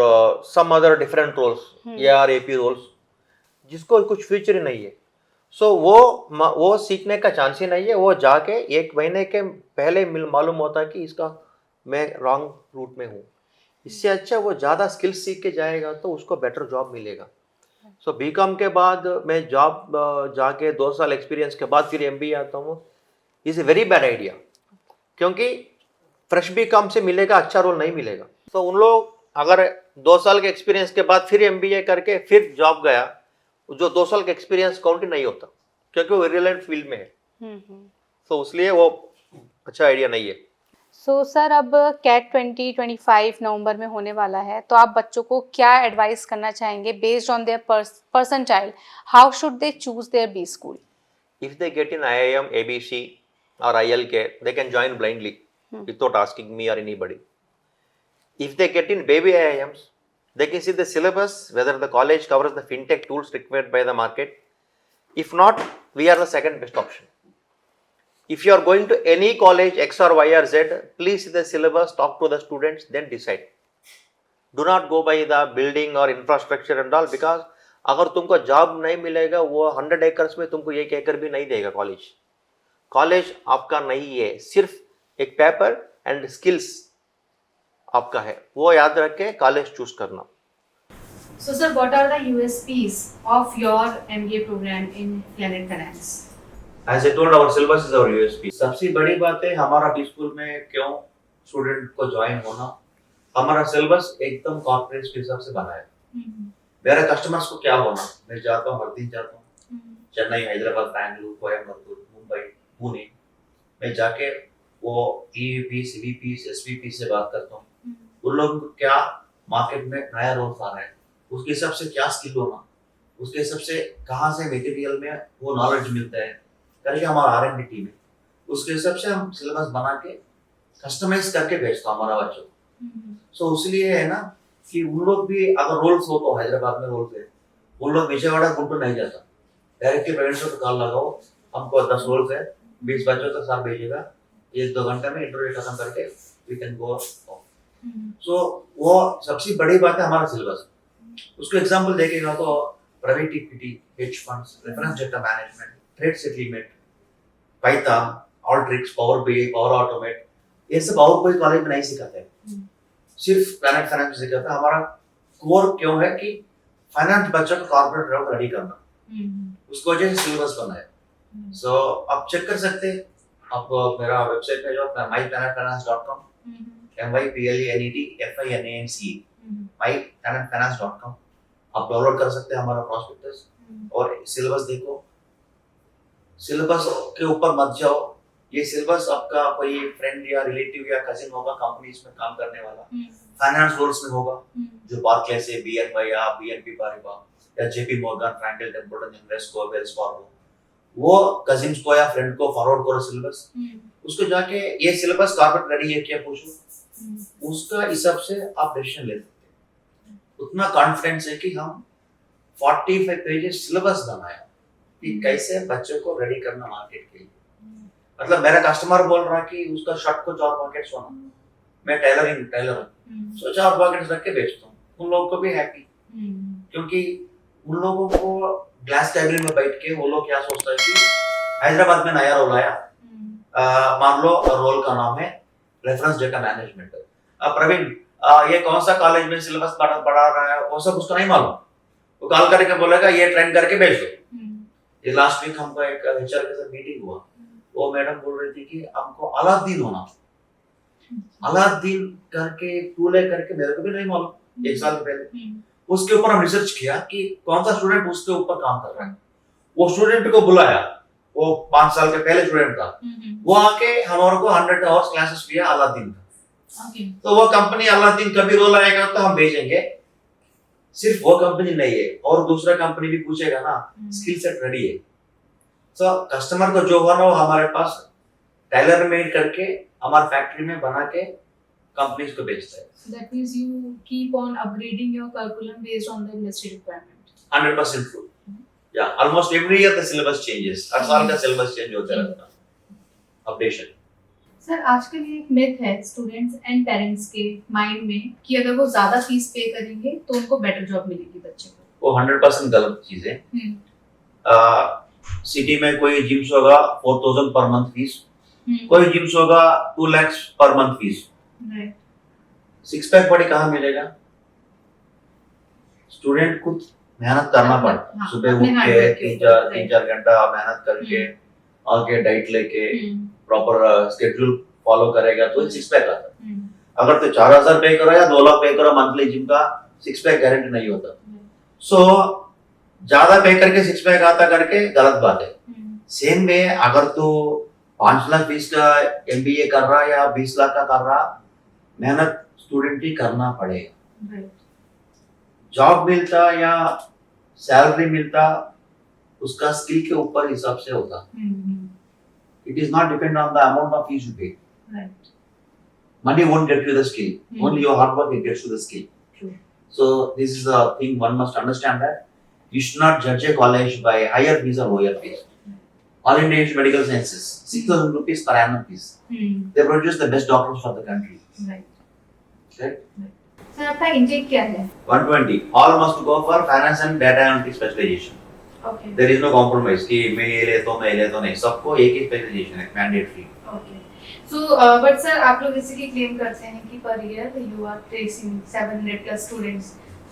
some other different roles, AR AP roles, जिसको कुछ फ्यूचर ही नहीं है. सो वो सीखने का चांस ही नहीं है. वो जाके 1 महीने के पहले मालूम होता है कि इसका मैं रॉन्ग रूट में हूँ. इससे अच्छा वो ज़्यादा स्किल्स सीख के जाएगा तो उसको बेटर जॉब मिलेगा. सो BCom के बाद मैं जॉब जाके 2 साल एक्सपीरियंस के बाद फिर MBA आता हूँ, is a very bad idea. क्योंकि फ्रेश BCom से मिलेगा अच्छा रोल नहीं मिलेगा. तो उन लोग अगर 2 साल के एक्सपीरियंस के बाद फिर MBA करके फिर जॉब गया, जो 2 साल का एक्सपीरियंस काउंट ही नहीं होता, क्योंकि वो रिलेवेंट फील्ड में है. तो इसलिए वो अच्छा आइडिया नहीं है. सो सर, अब CAT 2025 नवंबर में होने वाला है, तो आप बच्चों को क्या एडवाइस करना चाहेंगे based on their percentile? How should they choose there B school? If they get in IIM, ABC or ILK, they can join blindly without asking me or anybody. If they get in baby IIMs, they can see the syllabus, whether the college covers the fintech tools required by the market. If not, we are the second best option. If you are going to any college X or Y or Z, please see the syllabus, talk to the students, then decide. Do not go by the building or infrastructure and all, because अगर तुमको job नहीं मिलेगा, वो 100 acres में तुमको 1 एकड़ भी नहीं देगा कॉलेज. कॉलेज आपका नहीं है, सिर्फ एक पेपर एंड स्किल्स आपका है. वो याद रख के कॉलेज चूज करना. So sir, what are the USPs of your MBA program in Planet Finance? As I told, our syllabus is our USP. सबसे बड़ी बात है हमारा B स्कूल में क्यों स्टूडेंट को ज्वाइन होना. हमारा सिलेबस एकदम कॉर्पोरेट के हिसाब से बना है. मेरे कस्टमर्स को क्या होना, मैं जाता हूँ, हर दिन जाता हूँ चेन्नई, हैदराबाद, बैंगलोर, कोयम्बटूर, मुंबई, पुणे. मैं जाके वो EVP, CVP, SVP से बात करता हूँ. उन लोगों को क्या मार्केट में नया रोल्स आ रहा है, उसके हिसाब से क्या स्किल होना, उसके हिसाब से कहाँ से मटेरियल में वो नॉलेज मिलता है करके हमारा R&D टीम है, उसके हिसाब से हम सिलेबस बना के कस्टमाइज करके भेजता हूँ हमारा बच्चों को। सो इसलिए है ना कि उन लोग भी अगर रोल्स हो तो हैदराबाद में रोल्स है, उन लोग विजयवाड़ा गुंटूर नहीं जाता, डायरेक्टली पेरेंट्स को कॉल लगाओ, हमको 10 रोल्स है, 20 बच्चों तक साथ भेजिएगा, 1-2 घंटे में इंटरव्यू खत्म करके वी कैन गो। सो वो सबसे बड़ी बात है हमारा सिलेबस। उसको एग्जांपल देखेगा तो private equity, hedge funds, reference data management, trade settlement, Python, Alteryx, power BI, power automate, ये सब और कोई कॉलेज में नहीं सिखाते हैं, सिर्फ प्लैनेट फाइनेंस में सिखाता है। हमारा कोर क्यों है कि फाइनेंस बच्चों को कॉर्पोरेट रोल रेडी करना, उसको वजह से सिलेबस बना है। सो आप चेक कर सकते हैं, आप मेरा वेबसाइट पे जो myplanetfinance.com, myplanetfinance, myplanetfinance.com आप डाउनलोड कर सकते हैं हमारा प्रॉस्पेक्टस और सिलेबस देखो। सिलेबस के ऊपर मत जाओ, ये सिलेबस आपका कोई फ्रेंड या रिलेटिव या कजिन होगा कंपनीज में काम करने वाला, फाइनेंस रोल्स में होगा, जो बार्कलेस से BNY या BNP पारिबा या JP Morgan, Franklin Templeton, Invesco, Wells Fargo, वो कजिन्स को या फ्रेंड को फॉरवर्ड करो सिलेबस, उसको जाके ये सिलेबस कॉर्पोरेट रेडी है क्या पूछो, उसका हिसाब से आप डिसीजन ले सकते हैं। उतना कॉन्फिडेंस है कि हम 45 पेजेस सिलेबस बनाया कि कैसे बच्चों को रेडी करना मार्केट के लिए। मतलब मेरा कस्टमर बोल रहा कि उसका शर्ट को 4 पॉकेट्स होना, मैं टेलर हूँ, सो 4 पॉकेट्स रख के बेचता हूँ, उन लोगों को भी हैप्पी, क्योंकि उन लोगों को ग्लास कैबिन में बैठ के वो लोग क्या सोचता है कि हैदराबाद में नया रोल आया, मान लो रोल का नाम है रेफरेंस डेटा मैनेजमेंट, प्रवीण ये कौन सा कॉलेज में सिलेबस पढ़ा रहा है, वो सब उसको नहीं मालूम, वो कॉल करके बोलेगा ये ट्रेंड करके भेज दो। ये लास्ट वीक हमको एक HR के साथ मीटिंग हुआ, वो मैडम बोल रही थी कि हमको अलादीन होना, अलादीन करके टूले करके मेरे को भी नहीं मालूम 1 साल पहले, उसके ऊपर हम रिसर्च किया कि कौन सा स्टूडेंट उसके ऊपर काम कर रहा है, वो स्टूडेंट को बुलाया, वो 5 साल के पहले स्टूडेंट था, वो आके हमारे को 100 आवर्स क्लासेस लिया अलादीन का। तो वो कंपनी अलादीन कभी रोल आएगा तो हम भेजेंगे, सिर्फ वो कंपनी नहीं है और दूसरा कंपनी भी पूछेगा ना, स्किल सेट रेडी है। सो कस्टमर को जो होना वो हमारे पास टेलर मेड करके हमारे फैक्ट्री में बना के कंपनीज को बेचता है। So that means you keep on upgrading your curriculum based on the industry requirement. 100% true. Yeah, almost every year the syllabus changes. हर साल का syllabus change होता रहता है, updation. सर आजकल ये एक मिथ है स्टूडेंट्स एंड पेरेंट्स के माइंड में कि अगर वो ज्यादा फीस पे करेंगे तो उनको बेटर जॉब मिलेगी बच्चे को। वो 100% गलत चीज है। सिटी में कोई जिम्स होगा 4000 पर मंथ फीस, कोई जिम्स होगा 2 lakh per month fees. Right. 6 pack body कहाँ मिलेगा? स्टूडेंट खुद मेहनत करना पड़ता, सुबह उठ के 3-4 घंटा मेहनत करके आके डाइट लेके प्रॉपर शेड्यूल फॉलो करेगा तो 6 पैक आता है। अगर तो 4000 पे करो या 2 लाख पे करो मंथली, जिम का 6 पैक गारंटी नहीं होता। सो ज्यादा पे करके 6 पैक आता करके गलत बात है। सेम में अगर तो 5 लाख फीस का MBA कर रहा या 20 लाख का कर रहा, मेहनत स्टूडेंट ही करना पड़ेगा। जॉब मिलता या सैलरी मिलता उसका स्किल के ऊपर हिसाब से होता। It is not depend on the amount of fees you pay. Right. Money won't get you the skill. Only your hard work will get you the skill. True. So this is the thing one must understand, that you should not judge a college by higher fees or lower fees. All India Medical Sciences, 6,000 rupees per annum fees. They produce the best doctors for the country. Right. Right? Sir आपका intake क्या है? 120. All must go for finance and data analytics specialization. Okay. There is no compromise कि मैं ये लेता हूँ मैं ये लेता हूँ, नहीं, सबको एक ही स्पेशलाइजेशन है, mandatory. Okay. So but sir आप लोग जैसे कि क्लेम करते हैं कि per year you are placing 700 plus students,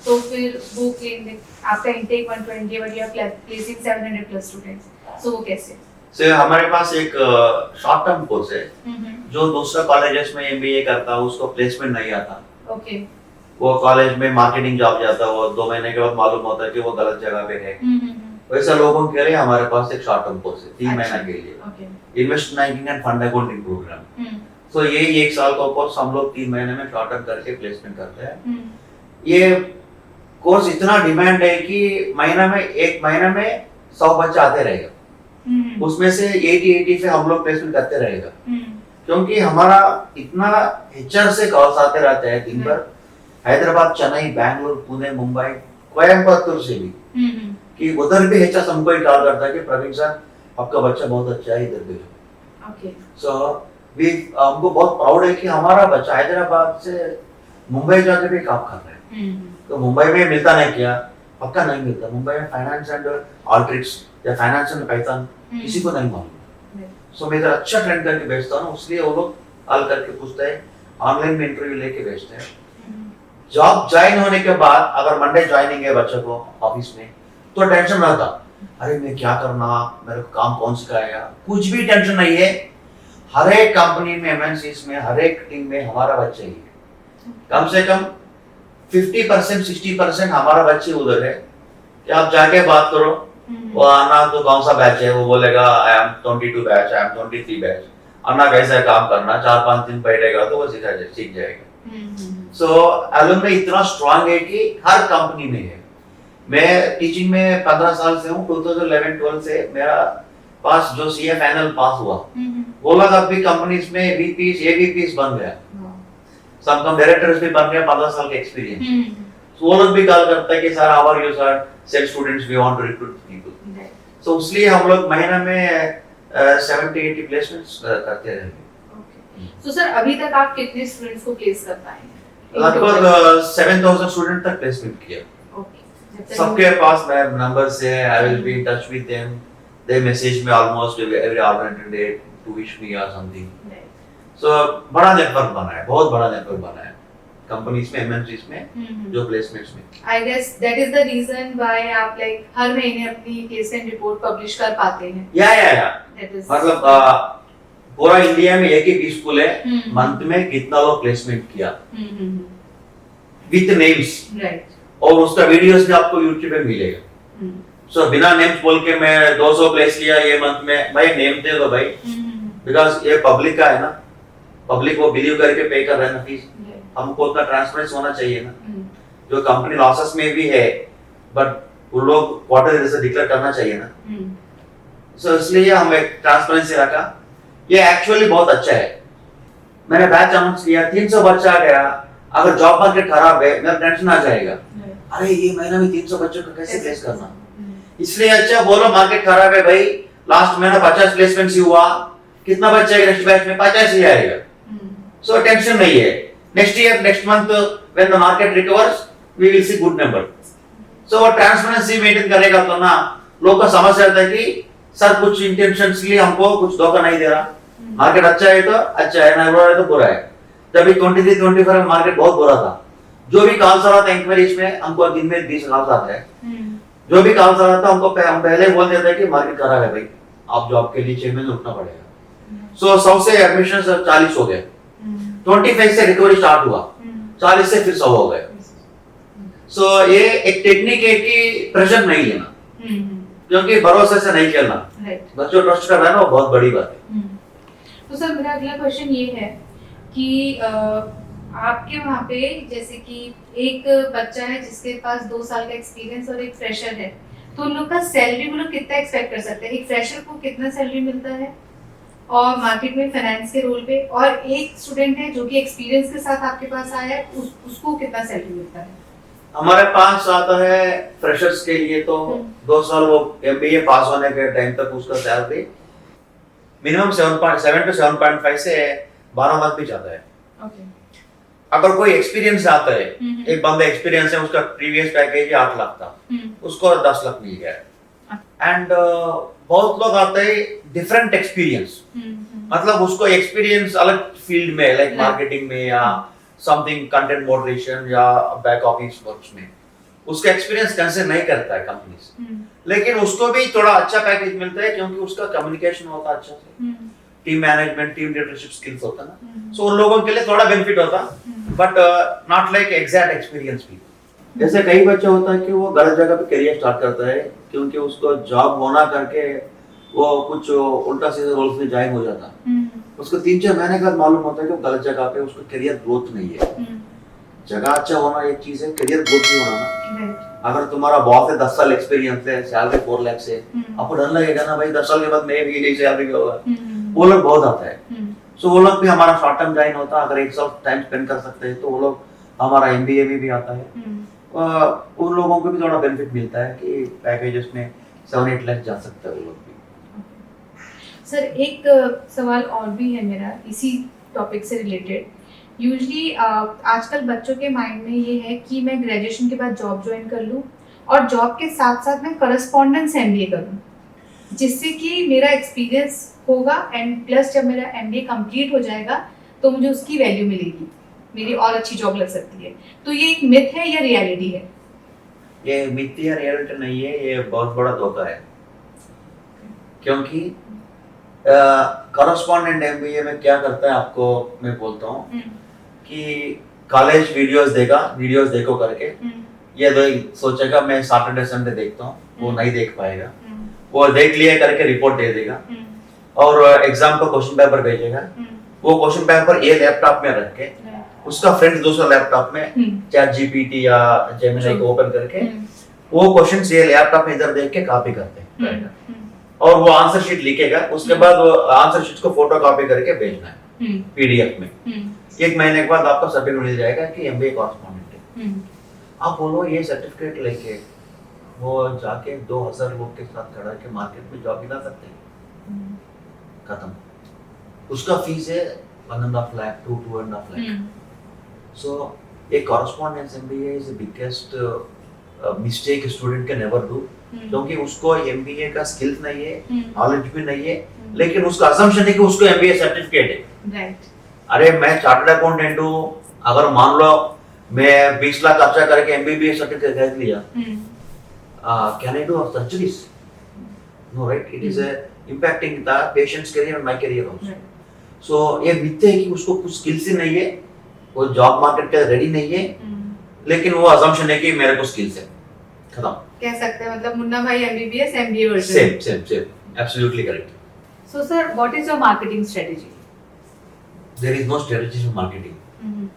तो फिर वो क्लेम आपका intake 120 but you are placing 700 plus students, so वो कैसे? सर हमारे पास एक शॉर्ट टर्म कोर्स है, जो दूसरा कॉलेजेस में MBA करता है उसको प्लेसमेंट नहीं आता। ओके। वो कॉलेज में मार्केटिंग जॉब जाता है, वो 2 महीने के बाद मालूम होता है कि वो गलत जगह पे है। वैसा लोगों के लिए हमारे पास एक शॉर्ट टर्म कोर्स है 3 महीना के लिए, investment banking and fund accounting program. तो ये 1 साल का कोर्स हम लोग 3 महीने में शॉर्ट टर्म करके प्लेसमेंट करते हैं। ये कोर्स इतना डिमांड है कि एक महीना में 100 बच्चे आते रहेगा, उसमें से 80 से हम लोग प्लेसमेंट करते रहेगा, क्योंकि हमारा इतना HR से कॉल्स आते रहते हैं दिन भर, हैदराबाद, चेन्नई, बैंगलोर, पुणे, मुंबई, कोयम्बतूर से भी, कि उधर भी HR हमको ही कॉल करता है कि प्रवीण सर आपका बच्चा बहुत अच्छा है, इधर भेजो। ओके। सो हमको बहुत प्राउड है कि हमारा बच्चा हैदराबाद से मुंबई जाके भी काम कर रहा है। तो मुंबई में मिलता नहीं, क्या पक्का नहीं मिलता मुंबई में, फाइनेंस एंड ऑल्ट्रिक्स या फाइनेंस एंड पाइथन किसी को नहीं मालूम। सो मैं इधर अच्छा ट्रेंड करके भेजता हूँ, इसलिए वो लोग कॉल करके पूछते हैं, ऑनलाइन में इंटरव्यू लेके भेजते हैं। जॉब ज्वाइन होने के बाद अगर मंडे ज्वाइनिंग है बच्चों को ऑफिस में, तो टेंशन रहता, अरे मैं क्या करना, मेरे को काम कौन सिखाएगा, कुछ भी टेंशन नहीं है। हर एक कंपनी में, MNCs में, हर एक टीम में हमारा बच्चा ही है। कम से कम 50% 60% हमारा बच्चे उधर है कि आप जाके बात करो, वो आना तो कौन सा बैच है, वो बोलेगा I am 22 batch, I am 23 batch, अन्ना कैसा काम करना, 4-5 दिन बैठेगा तो वो सीख जाएगा। सो अलुमनी इतना स्ट्रांग है कि हर कंपनी में है। मैं टीचिंग में 15 साल से हूँ, 2011-12 से मेरा पास जो CA फाइनल पास हुआ, वो लोग अभी कंपनीज में VPs, AVPs बन गया, सब कम डायरेक्टर्स भी बन गया, 15 साल का एक्सपीरियंस। वो लोग भी कॉल करता है कि sir how are you sir, sales students we want to recruit people. So इसलिए हम लोग महीना में 70-80 प्लेसमेंट्स करते रहेंगे। तो सर अभी तक आप कितने स्टूडेंट्स को प्लेस कर पाए हैं? लगभग 7000 स्टूडेंट तक प्लेसमेंट किया। सबके पास मेरा नंबर से, I will be in touch with them, they message me almost every alternate day to wish me और समथिंग। सो बड़ा नेटवर्क बना है, बहुत बड़ा नेटवर्क बना है कंपनीज में, MNCs में, जो प्लेसमेंट्स में। I guess that is the reason why आप लाइक हर महीने अपनी प्लेसमेंट रिपोर्ट पब्लिश कर पाते हैं। या That is- मतलब पूरा इंडिया में एक ही स्कूल है, मंथ में कितना लोग प्लेसमेंट किया विथ नेम्स, राइट। और उसका वीडियोस भी आपको YouTube पे मिलेगा। सो बिना नेम्स बोल के मैं 200 प्लेस लिया ये मंथ में, भाई नेम दे दो भाई, बिकॉज ये पब्लिक का है ना, पब्लिक वो बिलीव करके पे कर रहे हैं ना फीस, हमको उतना ट्रांसपेरेंसी होना चाहिए ना। जो कंपनी लॉसेस में भी है, बट वो लोग क्वार्टर रिजल्ट डिक्लेयर करना चाहिए ना। सो इसलिए हम एक ट्रांसपेरेंसी रखा। ये एक्चुअली बहुत अच्छा है। मैंने बैच अनाउंस किया, 300 बच्चा आ गया, अगर जॉब मार्केट खराब है मेरा टेंशन आ जाएगा, अरे ये महीना में 300 बच्चों को कैसे प्लेस करना। इसलिए अच्छा बोलो मार्केट खराब है भाई, लास्ट महीना 50 प्लेसमेंट ही हुआ, कितना बच्चा है नेक्स्ट बैच में, 50 ही आएगा। सो टेंशन नहीं है, next year next month when the market recovers we will see good number. So transparency maintain करेगा तो ना लोग का समझ आता है कि सर कुछ इंटेंशनली हमको कुछ धोखा नहीं दे रहा, मार्केट अच्छा है तो अच्छा है, ना बुरा है तो बुरा है। जब 23-24 में मार्केट बहुत बुरा था, जो भी कॉल्स आ रहा था इंक्वायरीज में, हमको दिन में 20 कॉल्स आते हैं, जो भी कॉल्स आ रहा था हमको हम पहले बोल देते हैं कि मार्केट खराब है भाई, आप जॉब के लिए 6 महीने रुकना पड़ेगा। सो 100 से एडमिशन 40 हो गए, 25 से रिकवरी स्टार्ट हुआ, 40 से फिर 100 हो गए। सो ये एक टेक्निक है कि प्रेशर नहीं लेना, क्योंकि भरोसे से नहीं खेलना, बच्चों ट्रस्ट कर रहा है ना, वो बहुत बड़ी बात है। तो सर मेरा अगला क्वेश्चन ये है कि आपके वहाँ पे जैसे कि एक बच्चा है जिसके पास 2 साल का एक्सपीरियंस और एक फ्रेशर है, तो उन लोग का सैलरी वो लोग कितना एक्सपेक्ट कर सकते हैं? एक फ्रेशर को कितना सैलरी मिलता है और मार्केट में फाइनेंस के रोल पे, और एक स्टूडेंट है जो कि एक्सपीरियंस के साथ आपके पास आया है, उसको कितना सैलरी मिलता है? हमारे पास आता है फ्रेशर्स के लिए तो 2 साल वो MBA पास होने के टाइम तक उसका सैलरी मिनिमम 7.7 to 7.5 से 12 लाख भी जाता है। अगर कोई एक्सपीरियंस आता है, एक बंदा एक्सपीरियंस है, उसका प्रीवियस पैकेज 8 लाख था, उसको 10 लाख मिल गया। एंड बहुत लोग आते हैं डिफरेंट एक्सपीरियंस, मतलब उसको एक्सपीरियंस अलग फील्ड में, लाइक मार्केटिंग में या समथिंग कंटेंट मॉडरेशन या बैक ऑफिस वर्क्स में, उसका एक्सपीरियंस कैसे नहीं करता है कंपनीज, लेकिन उसको भी थोड़ा अच्छा पैकेज मिलता है क्योंकि उसका कम्युनिकेशन होता है अच्छा से, team management, team leadership skills होता है ना। सो उन लोगों के लिए थोड़ा बेनिफिट होता, but not like exact experience भी। जैसे कई बच्चा होता है कि वो गलत जगह पे करियर स्टार्ट करता है क्योंकि उसको जॉब होना करके वो कुछ उल्टा सीधा रोल्स में ज्वाइन हो जाता, उसको 3-4 महीने का मालूम होता है कि वो गलत जगह पे उसको करियर ग्रोथ नहीं है। जगह अच्छा होना एक चीज है, करियर ग्रोथ भी होना ना। राइट। अगर तुम्हारा बॉस है 10 साल एक्सपीरियंस है, सैलरी 4 लाख से, हम्म। आपको डर लगेगा ना भाई 10 साल के बाद मैं भी यही सैलरी का होगा। हम्म। वो लोग बहुत आता है। हम्म। सो वो लोग भी हमारा शॉर्ट टर्म ज्वाइन होता है, अगर एक साल टाइम स्पेंड कर सकते हैं तो वो लोग हमारा एमबीए में भी आता है। हम्म। उन लोगों को भी थोड़ा बेनिफिट मिलता है कि पैकेजेस में 7-8 लाख जा सकते हैं वो लोग भी। सर एक सवाल और भी है मेरा इसी टॉपिक से रिलेटेड। यूजली आजकल बच्चों के माइंड में ये है कि मैं ग्रेजुएशन के बाद जॉब ज्वाइन कर लूँ और जॉब के साथ साथ मैं करस्पॉन्डेंस एमबीए करूँ, जिससे कि मेरा एक्सपीरियंस होगा एंड प्लस जब मेरा एमबीए कंप्लीट हो जाएगा तो मुझे उसकी वैल्यू मिलेगी, मेरी और अच्छी जॉब लग सकती है। तो ये एक मिथ है या रियलिटी है? ये मिथ या रियलिटी नहीं है, ये बहुत बड़ा धोखा है। क्योंकि करस्पॉन्डेंट एमबीए में क्या करता है आपको मैं बोलता हूँ कि कॉलेज वीडियोस देखो करके ये सोचेगा मैं सैटरडे संडे देखता हूँ, वो नहीं देख पाएगा। वो देख लिया करके रिपोर्ट दे देगा और एग्जाम का क्वेश्चन पेपर भेजेगा। वो क्वेश्चन पेपर ये लैपटॉप में रख के उसका फ्रेंड दूसरा लैपटॉप में चैट जीपीटी या जेमिनी को ओपन करके वो क्वेश्चन ये लैपटॉप में इधर देख के कॉपी करते हैं और वो आंसर शीट लिखेगा। उसके बाद वो आंसर शीट को फोटो कॉपी करके भेजना है पीडीएफ में। 1 महीने के बाद आपको सर्टिफिकेट मिल जाएगा कि एमबीए कॉरेस्पॉन्डेंट है। आप बोलो ये सर्टिफिकेट लेके वो जाके 2000 लोग के साथ खड़ा के मार्केट में जॉब दिला सकते हैं? खत्म। उसका फीस है 1.5 लाख to 2.5 लाख। सो ये correspondence MBA is the biggest mistake student can never do, क्योंकि उसको एमबीए का स्किल्स नहीं है, नॉलेज भी नहीं है, लेकिन उसका असम्पशन है कि उसको एमबीए सर्टिफिकेट है। राइट। अरे मैं चार्टर्ड अकाउंटेंट हूँ, अगर मान लो मैं 20 लाख खर्चा करके एमबीबीएस सर्टिफिकेट खरीद लिया, can I do surgeries? No, right? It is impacting the patient's career and my career also. So ये मिथ्या है कि उसको कुछ स्किल्स ही नहीं है, वो जॉब मार्केट के रेडी नहीं है, लेकिन वो असम्पशन है कि मेरे को स्किल्स है। खत्म। कह सकते हैं मतलब Munna Bhai MBBS MBA version. Same absolutely correct. So sir what is your marketing strategy? There is no strategy for marketing.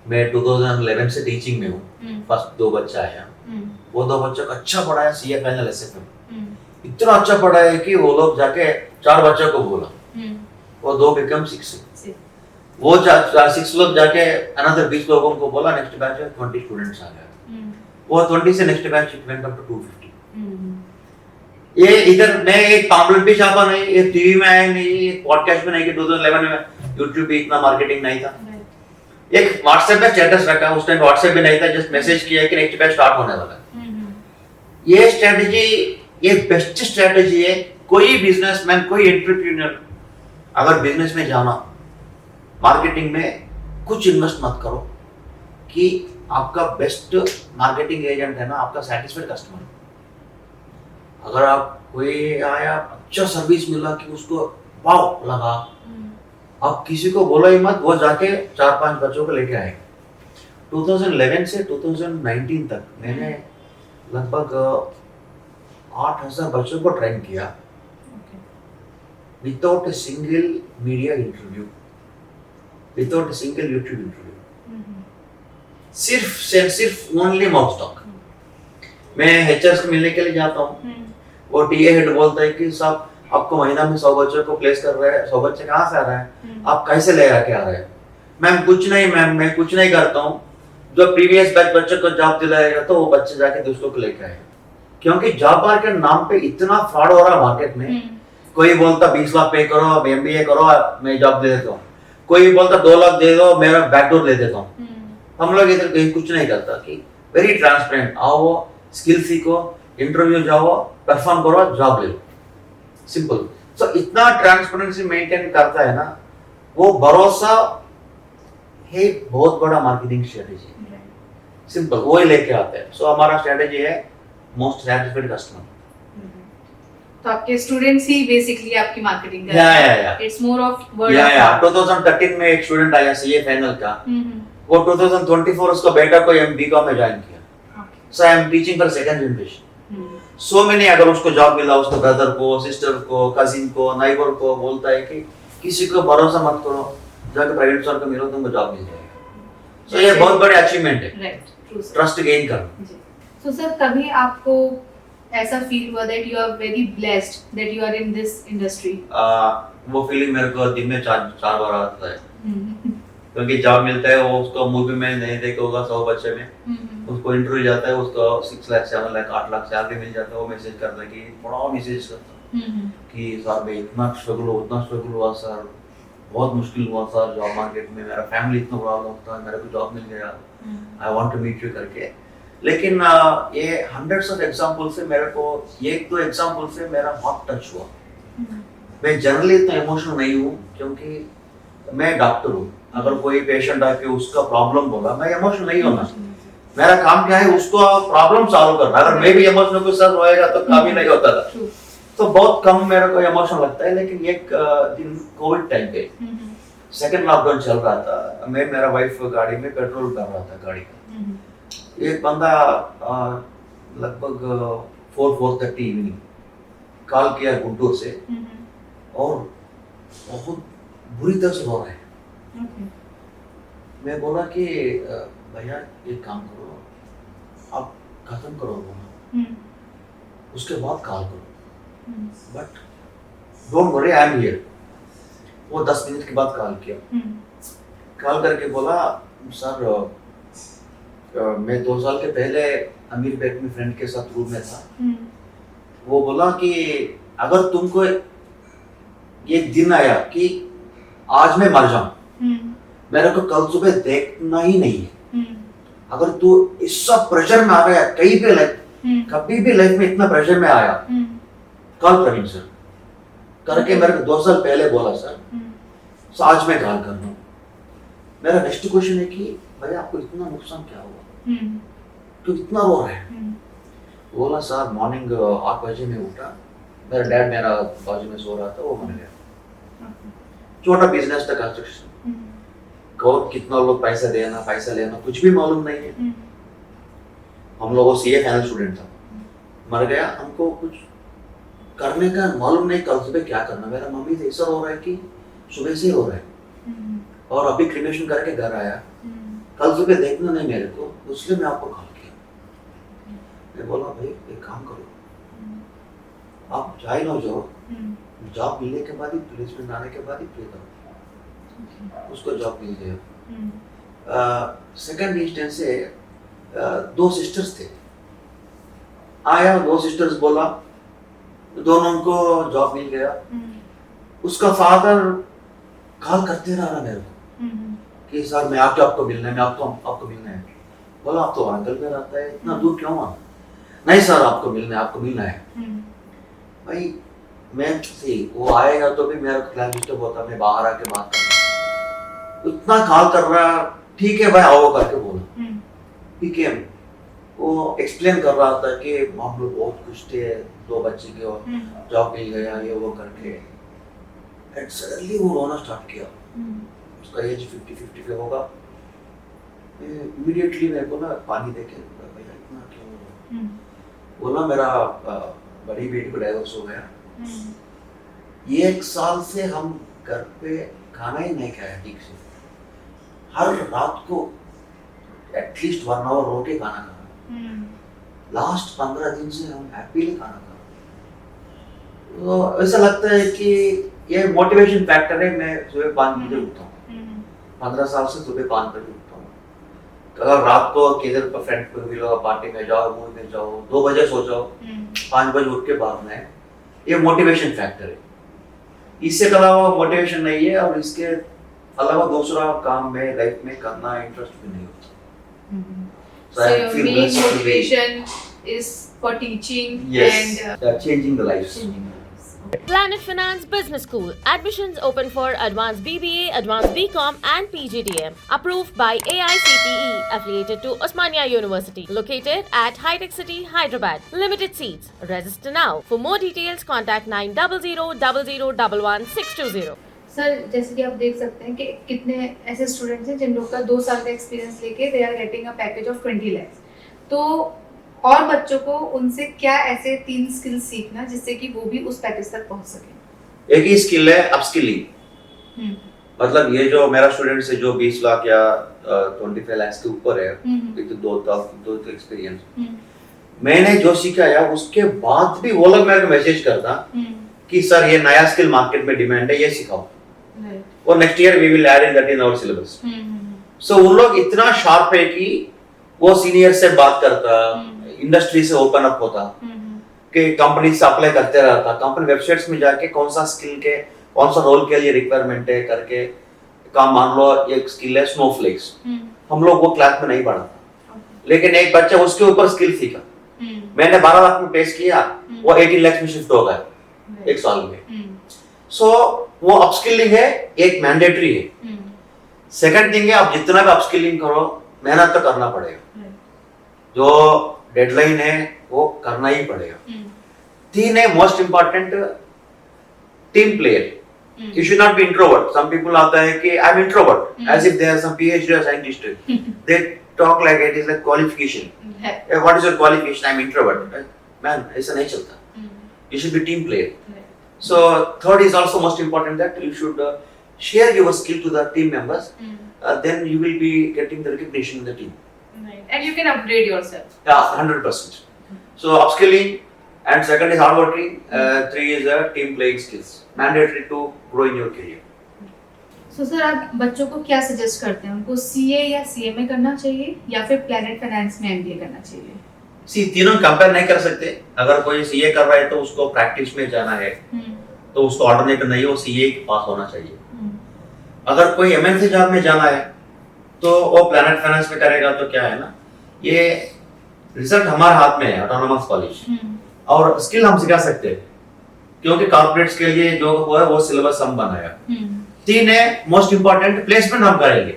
मैं 2011 से टीचिंग में हूँ। फर्स्ट 2 बच्चा आया, वो 2 बच्चों को अच्छा पढ़ाया, सीए फाइनल एसएफएम इतना अच्छा पढ़ा है कि वो लोग जाके 4 बच्चों को बोला, वो 2 बिकम 6। वो 6 लोग जाके अनदर 20 लोगों को बोला, नेक्स्ट बैच में 20 स्टूडेंट्स आ गए। वो 20 से next batch went up to 250। ये इधर मैं एक पैम्फलेट भी छापा नहीं, ये टीवी में आया नहीं, एक पॉडकास्ट में नहीं कि 2011 में यूट्यूब पे इतना मार्केटिंग नहीं था। एक व्हाट्सएप पे स्टेटस रखा, उस टाइम व्हाट्सएप भी नहीं था, जस्ट मैसेज किया कि नेक्स्ट बैच स्टार्ट होने वाला है। ये स्ट्रेटजी ये बेस्ट स्ट्रेटजी है। कोई बिजनेसमैन, कोई एंटरप्रेन्योर अगर बिजनेस में जाना, मार्केटिंग में कुछ इन्वेस्ट मत करो कि आपका बेस्ट मार्केटिंग एजेंट है ना आपका सैटिस्फाइड कस्टमर। अगर आप कोई आया अच्छा सर्विस मिला कि उसको वाव लगा, आप किसी को बोलो ही मत, वो जाके 4-5 बच्चों को लेके आए। 2011 से 2019 तक मैंने लगभग 8000 बच्चों को ट्रेन किया without a single media interview, without a single YouTube interview, सिर्फ ओनली माउथ टॉक। मैं एचआर को मिलने के लिए जाता हूँ, वो टीए हेड बोलता है कि साहब आपको महीना में 100 बच्चों को प्लेस कर रहे हैं, 100 बच्चे कहाँ से आ रहे हैं, आप कैसे ले आके आ रहे हैं? मैम कुछ नहीं करता हूँ, जो प्रीवियस बैच बच्चों को जॉब दिलाएगा तो वो बच्चे जाके दूसरों को लेके आएगा। क्योंकि जॉब मार्केट नाम पे इतना फ्रॉड हो रहा है मार्केट में। कोई बोलता 20 लाख पे करो, एमबीए करो, मैं जॉब दे देता हूँ। कोई बोलता 2 लाख दे दो, मेरा बैकडोर ले देता हूँ। हम लोग इधर कहीं कुछ नहीं करता कि वेरी ट्रांसपेरेंट, आओ स्किल सीखो, इंटरव्यू जाओ, परफॉर्म करो, जॉब ले लो, सिंपल। सो इतना ट्रांसपेरेंसी मेंटेन करता है ना, वो भरोसा है, बहुत बड़ा मार्केटिंग स्ट्रेटेजी, सिंपल, वो ही लेके आते हैं। सो हमारा स्ट्रेटेजी है मोस्ट सैटिस्फाइड कस्टमर। तो आपके स्टूडेंट्स ही बेसिकली आपकी मार्केटिंग कर रहे हैं। It's more of word of mouth. 2013 में एक स्टूडेंट आया सीए फाइनल का, वो 2024 उसका बेटा को बीकॉम में ज्वाइन किया। So I am teaching for second generation. So मैंने अगर उसको जॉब मिला, उसको ब्रदर को, सिस्टर को, कजिन को, नाइबर को बोलता है कि किसी को भरोसा मत करो, जाके प्राइवेट स्टोर को मिलो, तुमको जॉब मिल जाएगा। तो ये बहुत बड़े अचीवमेंट है, right, true sir. Trust gain करना। जी। So सर, कभी आपको ऐसा फील हुआ that you are very blessed that you are in this industry? वो फीलिंग मेरे को दिन में चार बार आता है, क्योंकि जॉब मिलता है वो उसको मूवी में नहीं देखा होगा 100 बच्चे में, उसको इंटरव्यू जाता है, उसको 6 लाख 7 लाख 8 लाख सैलरी मिल जाता है, वो मैसेज करता है कि बड़ा मैसेज करता है कि सर मैं इतना स्ट्रगल हुआ सर, बहुत मुश्किल हुआ सर जॉब मार्केट में, मेरा फैमिली इतना प्रॉब्लम था, मेरे को जॉब मिल गया, I want to meet you करके। लेकिन ये हंड्रेड्स ऑफ एग्जांपल से मेरे को एक दो एग्जांपल से मेरा हार्ट टच हुआ। मैं जनरली इतना इमोशनल नहीं हूँ, क्योंकि मैं डॉक्टर हूँ, अगर कोई पेशेंट आके उसका प्रॉब्लम बोला, मैं इमोशनल नहीं होना, मेरा काम क्या है उसको प्रॉब्लम सॉल्व करना। अगर मैं भी इमोशनल के साथ रोएगा तो काम ही नहीं होता था, तो बहुत कम मेरे को इमोशनल लगता है। लेकिन एक दिन कोविड टाइम पे सेकंड लॉकडाउन चल रहा था, मैं मेरा वाइफ गाड़ी में पेट्रोल कर रहा था गाड़ी का, एक बंदा लगभग 4:30 इवनिंग कॉल किया गुंटूर से, और बहुत बुरी तरह से रो रहा है। मैं बोला कि भैया एक काम करो, आप खत्म करो रोना, उसके बाद कॉल करो, but don't worry I am here. वो 10 मिनट के बाद कॉल किया, कॉल करके बोला सर मैं 2 साल के पहले अमीर बैंक में फ्रेंड के साथ रूम में था, वो बोला कि अगर तुमको एक दिन आया कि आज मैं मर जाऊं, मेरे को कल सुबह देखना ही नहीं है, अगर तू इस सब प्रेशर में आ गया, कहीं पे कभी भी लाइफ में इतना प्रेशर में आया, कॉल प्रवीण सर करके मेरे को 2 साल पहले बोला सर, आज मैं कॉल कर रहा हूँ। मेरा नेक्स्ट क्वेश्चन है कि भैया आपको इतना नुकसान क्या हुआ, तो इतना रो रहा है? बोला सर मॉर्निंग 8 बजे में उठा, मेरा डैड मेरा बाजू में सो रहा था, वो मर गया। छोटा बिजनेस था कंस्ट्रक्शन, कौन कितना लोग पैसा लेना कुछ भी मालूम नहीं है। हम लोगों सीए फाइनल स्टूडेंट था, मर गया, हमको कुछ करने का मालूम नहीं, कल सुबह क्या करना। मेरा मम्मी से ऐसा रो रहा है कि सुबह से रो रहा है, और अभी क्रिमेशन करके घर आया, कल सुबह देखना नहीं मेरे को, इसलिए मैं आपको कॉल किया। मैं बोला भाई एक काम करो, आप ज्वाइन हो जाओ, जॉब मिलने के बाद ही, प्लेसमेंट आने के बाद ही पे करो। उसको जॉब मिल गया। सेकंड इंस्टेंस से 2 सिस्टर्स थे, आया 2 सिस्टर्स बोला, दोनों को जॉब मिल गया। उसका फादर कॉल करते रहा मेरे को कि सर मैं आपको मिलना है, मैं आपको मिलना है। बोला आप तो अंकल में रहता है, इतना दूर क्यों आना? नहीं सर आपको मिलना है। भाई मैं वो आएगा तो भी मेरा प्लान डिस्टर्ब होता, मैं बाहर आके बात कर, इतना कॉल कर रहा, ठीक है भाई आओ करके बोला, ठीक है। वो एक्सप्लेन कर रहा था कि हम लोग बहुत खुश थे, 2 बच्चे के जॉब मिल गया, ये वो करके, एंड सडनली वो रोना स्टार्ट किया। उसका एज 50 पे होगा। इमीडिएटली मेरे को ना पानी देके भैया इतना क्यों हो रहा? बोला मेरा बड़ी बेटी को डाइवोर्स हो गया, 1 साल से हम घर पे खाना ही नहीं खाया ठीक से, हर रात को एटलीस्ट 1 आवर रो के खाना खाना। लास्ट 15 दिन से हम हैप्पीली खाना खा रहे। तो ऐसा लगता है कि ये मोटिवेशन फैक्टर है। मैं सुबह 5 बजे उठता हूँ, 15 साल से सुबह 5 बजे उठता हूँ। अगर रात को किधर पर फ्रेंड को मिलो, पार्टी में जाओ, मूवी में जाओ, 2 बजे सो जाओ, 5 बजे उठ के भागना है, ये मोटिवेशन फैक्टर है। इससे अलावा मोटिवेशन नहीं है, और इसके अलावा दूसरा काम में लाइफ में करना इंटरेस्ट भी नहीं होता। So your main motivation is for teaching and changing the lives. Planet Finance Business School. Admissions open for Advanced BBA, Advanced BCom and PGDM. Approved by AICTE. Affiliated to Osmania University. Located at High Tech City, Hyderabad. Limited seats. Register now. For more details, contact 9000011 sir जैसे कि आप देख सकते हैं कि कितने ऐसे students हैं जिन लोग का 2 साल का एक्सपीरियंस लेके they are getting a package of 20 lakhs। तो और बच्चों को उनसे क्या ऐसे 3 स्किल्स सीखना जिससे कि वो भी उस पैकेज तक पहुंच सके? एक ही स्किल है अपस्किलिंग। मतलब ये जो मेरा स्टूडेंट से जो 20 लाख या 25 लाख के ऊपर है, विद दो एक्सपीरियंस। हम्म, मैंने जो सिखाया उसके बाद भी वो लोग मेरे को मैसेज करता कि सर ये नया स्किल मार्केट में डिमांड है, ये सिखाओ, right, और next year we will add in that in our syllabus. So उन लोग इतना शार्प है कि वो सीनियर से बात करता, इंडस्ट्री से ओपन अप होता, कि कंपनी से अप्लाई करते रहता, कंपनी वेबसाइट्स में जाके कौन सा स्किल के कौन सा रोल के लिए रिक्वायरमेंट है करके काम। मान लो एक स्किल है स्नोफ्लेक्स, हम लोग वो क्लास में नहीं पढ़ा, लेकिन एक बच्चा उसके ऊपर स्किल सीखा, मैंने 12 लाख में पेश किया, वो 18 लाख में शिफ्ट हो गया एक साल में। सो वो अपस्किलिंग है, एक मैंडेटरी है। सेकंड थिंग है, आप जितना भी अपस्किलिंग करो मेहनत तो करना पड़ेगा, जो डेडलाइन है वो करना ही पड़ेगा। 3 है most important, team player. You should not be introvert. Some people आता है कि I'm introvert, as if they are some PhD or scientist. They talk like it is a qualification. What is your qualification? I'm introvert. Man, ऐसा नहीं चलता. You should be team player. So third is also most important, that you should share your skill to the team members. Then you will be getting the recognition in the team. Right. And you can upgrade yourself. Yeah, 100%. So upskilling, and second is hard working. 3 is team playing skills. Mandatory to grow in your career. So sir आप बच्चों को क्या suggest करते हैं, उनको CA या CMA करना चाहिए या फिर प्लैनेट फाइनेंस में MBA करना चाहिए? सी तीनों कंपेयर नहीं कर सकते। अगर कोई CA कर रहा है तो उसको प्रैक्टिस में जाना है, तो उसको ऑल्टरनेटिव नहीं, वो CA के पास होना चाहिए। अगर कोई MNC जॉब में जाना है तो वो प्लैनेट फाइनेंस में करेगा, तो क्या है ना, ये रिजल्ट हमारे हाथ में है, ऑटोनोमस कॉलेज, और स्किल हम सिखा सकते हैं, क्योंकि कॉर्पोरेट्स के लिए जो हुआ है वो सिलेबस हम बनाया। 3 है मोस्ट इंपॉर्टेंट, प्लेसमेंट हम करेंगे।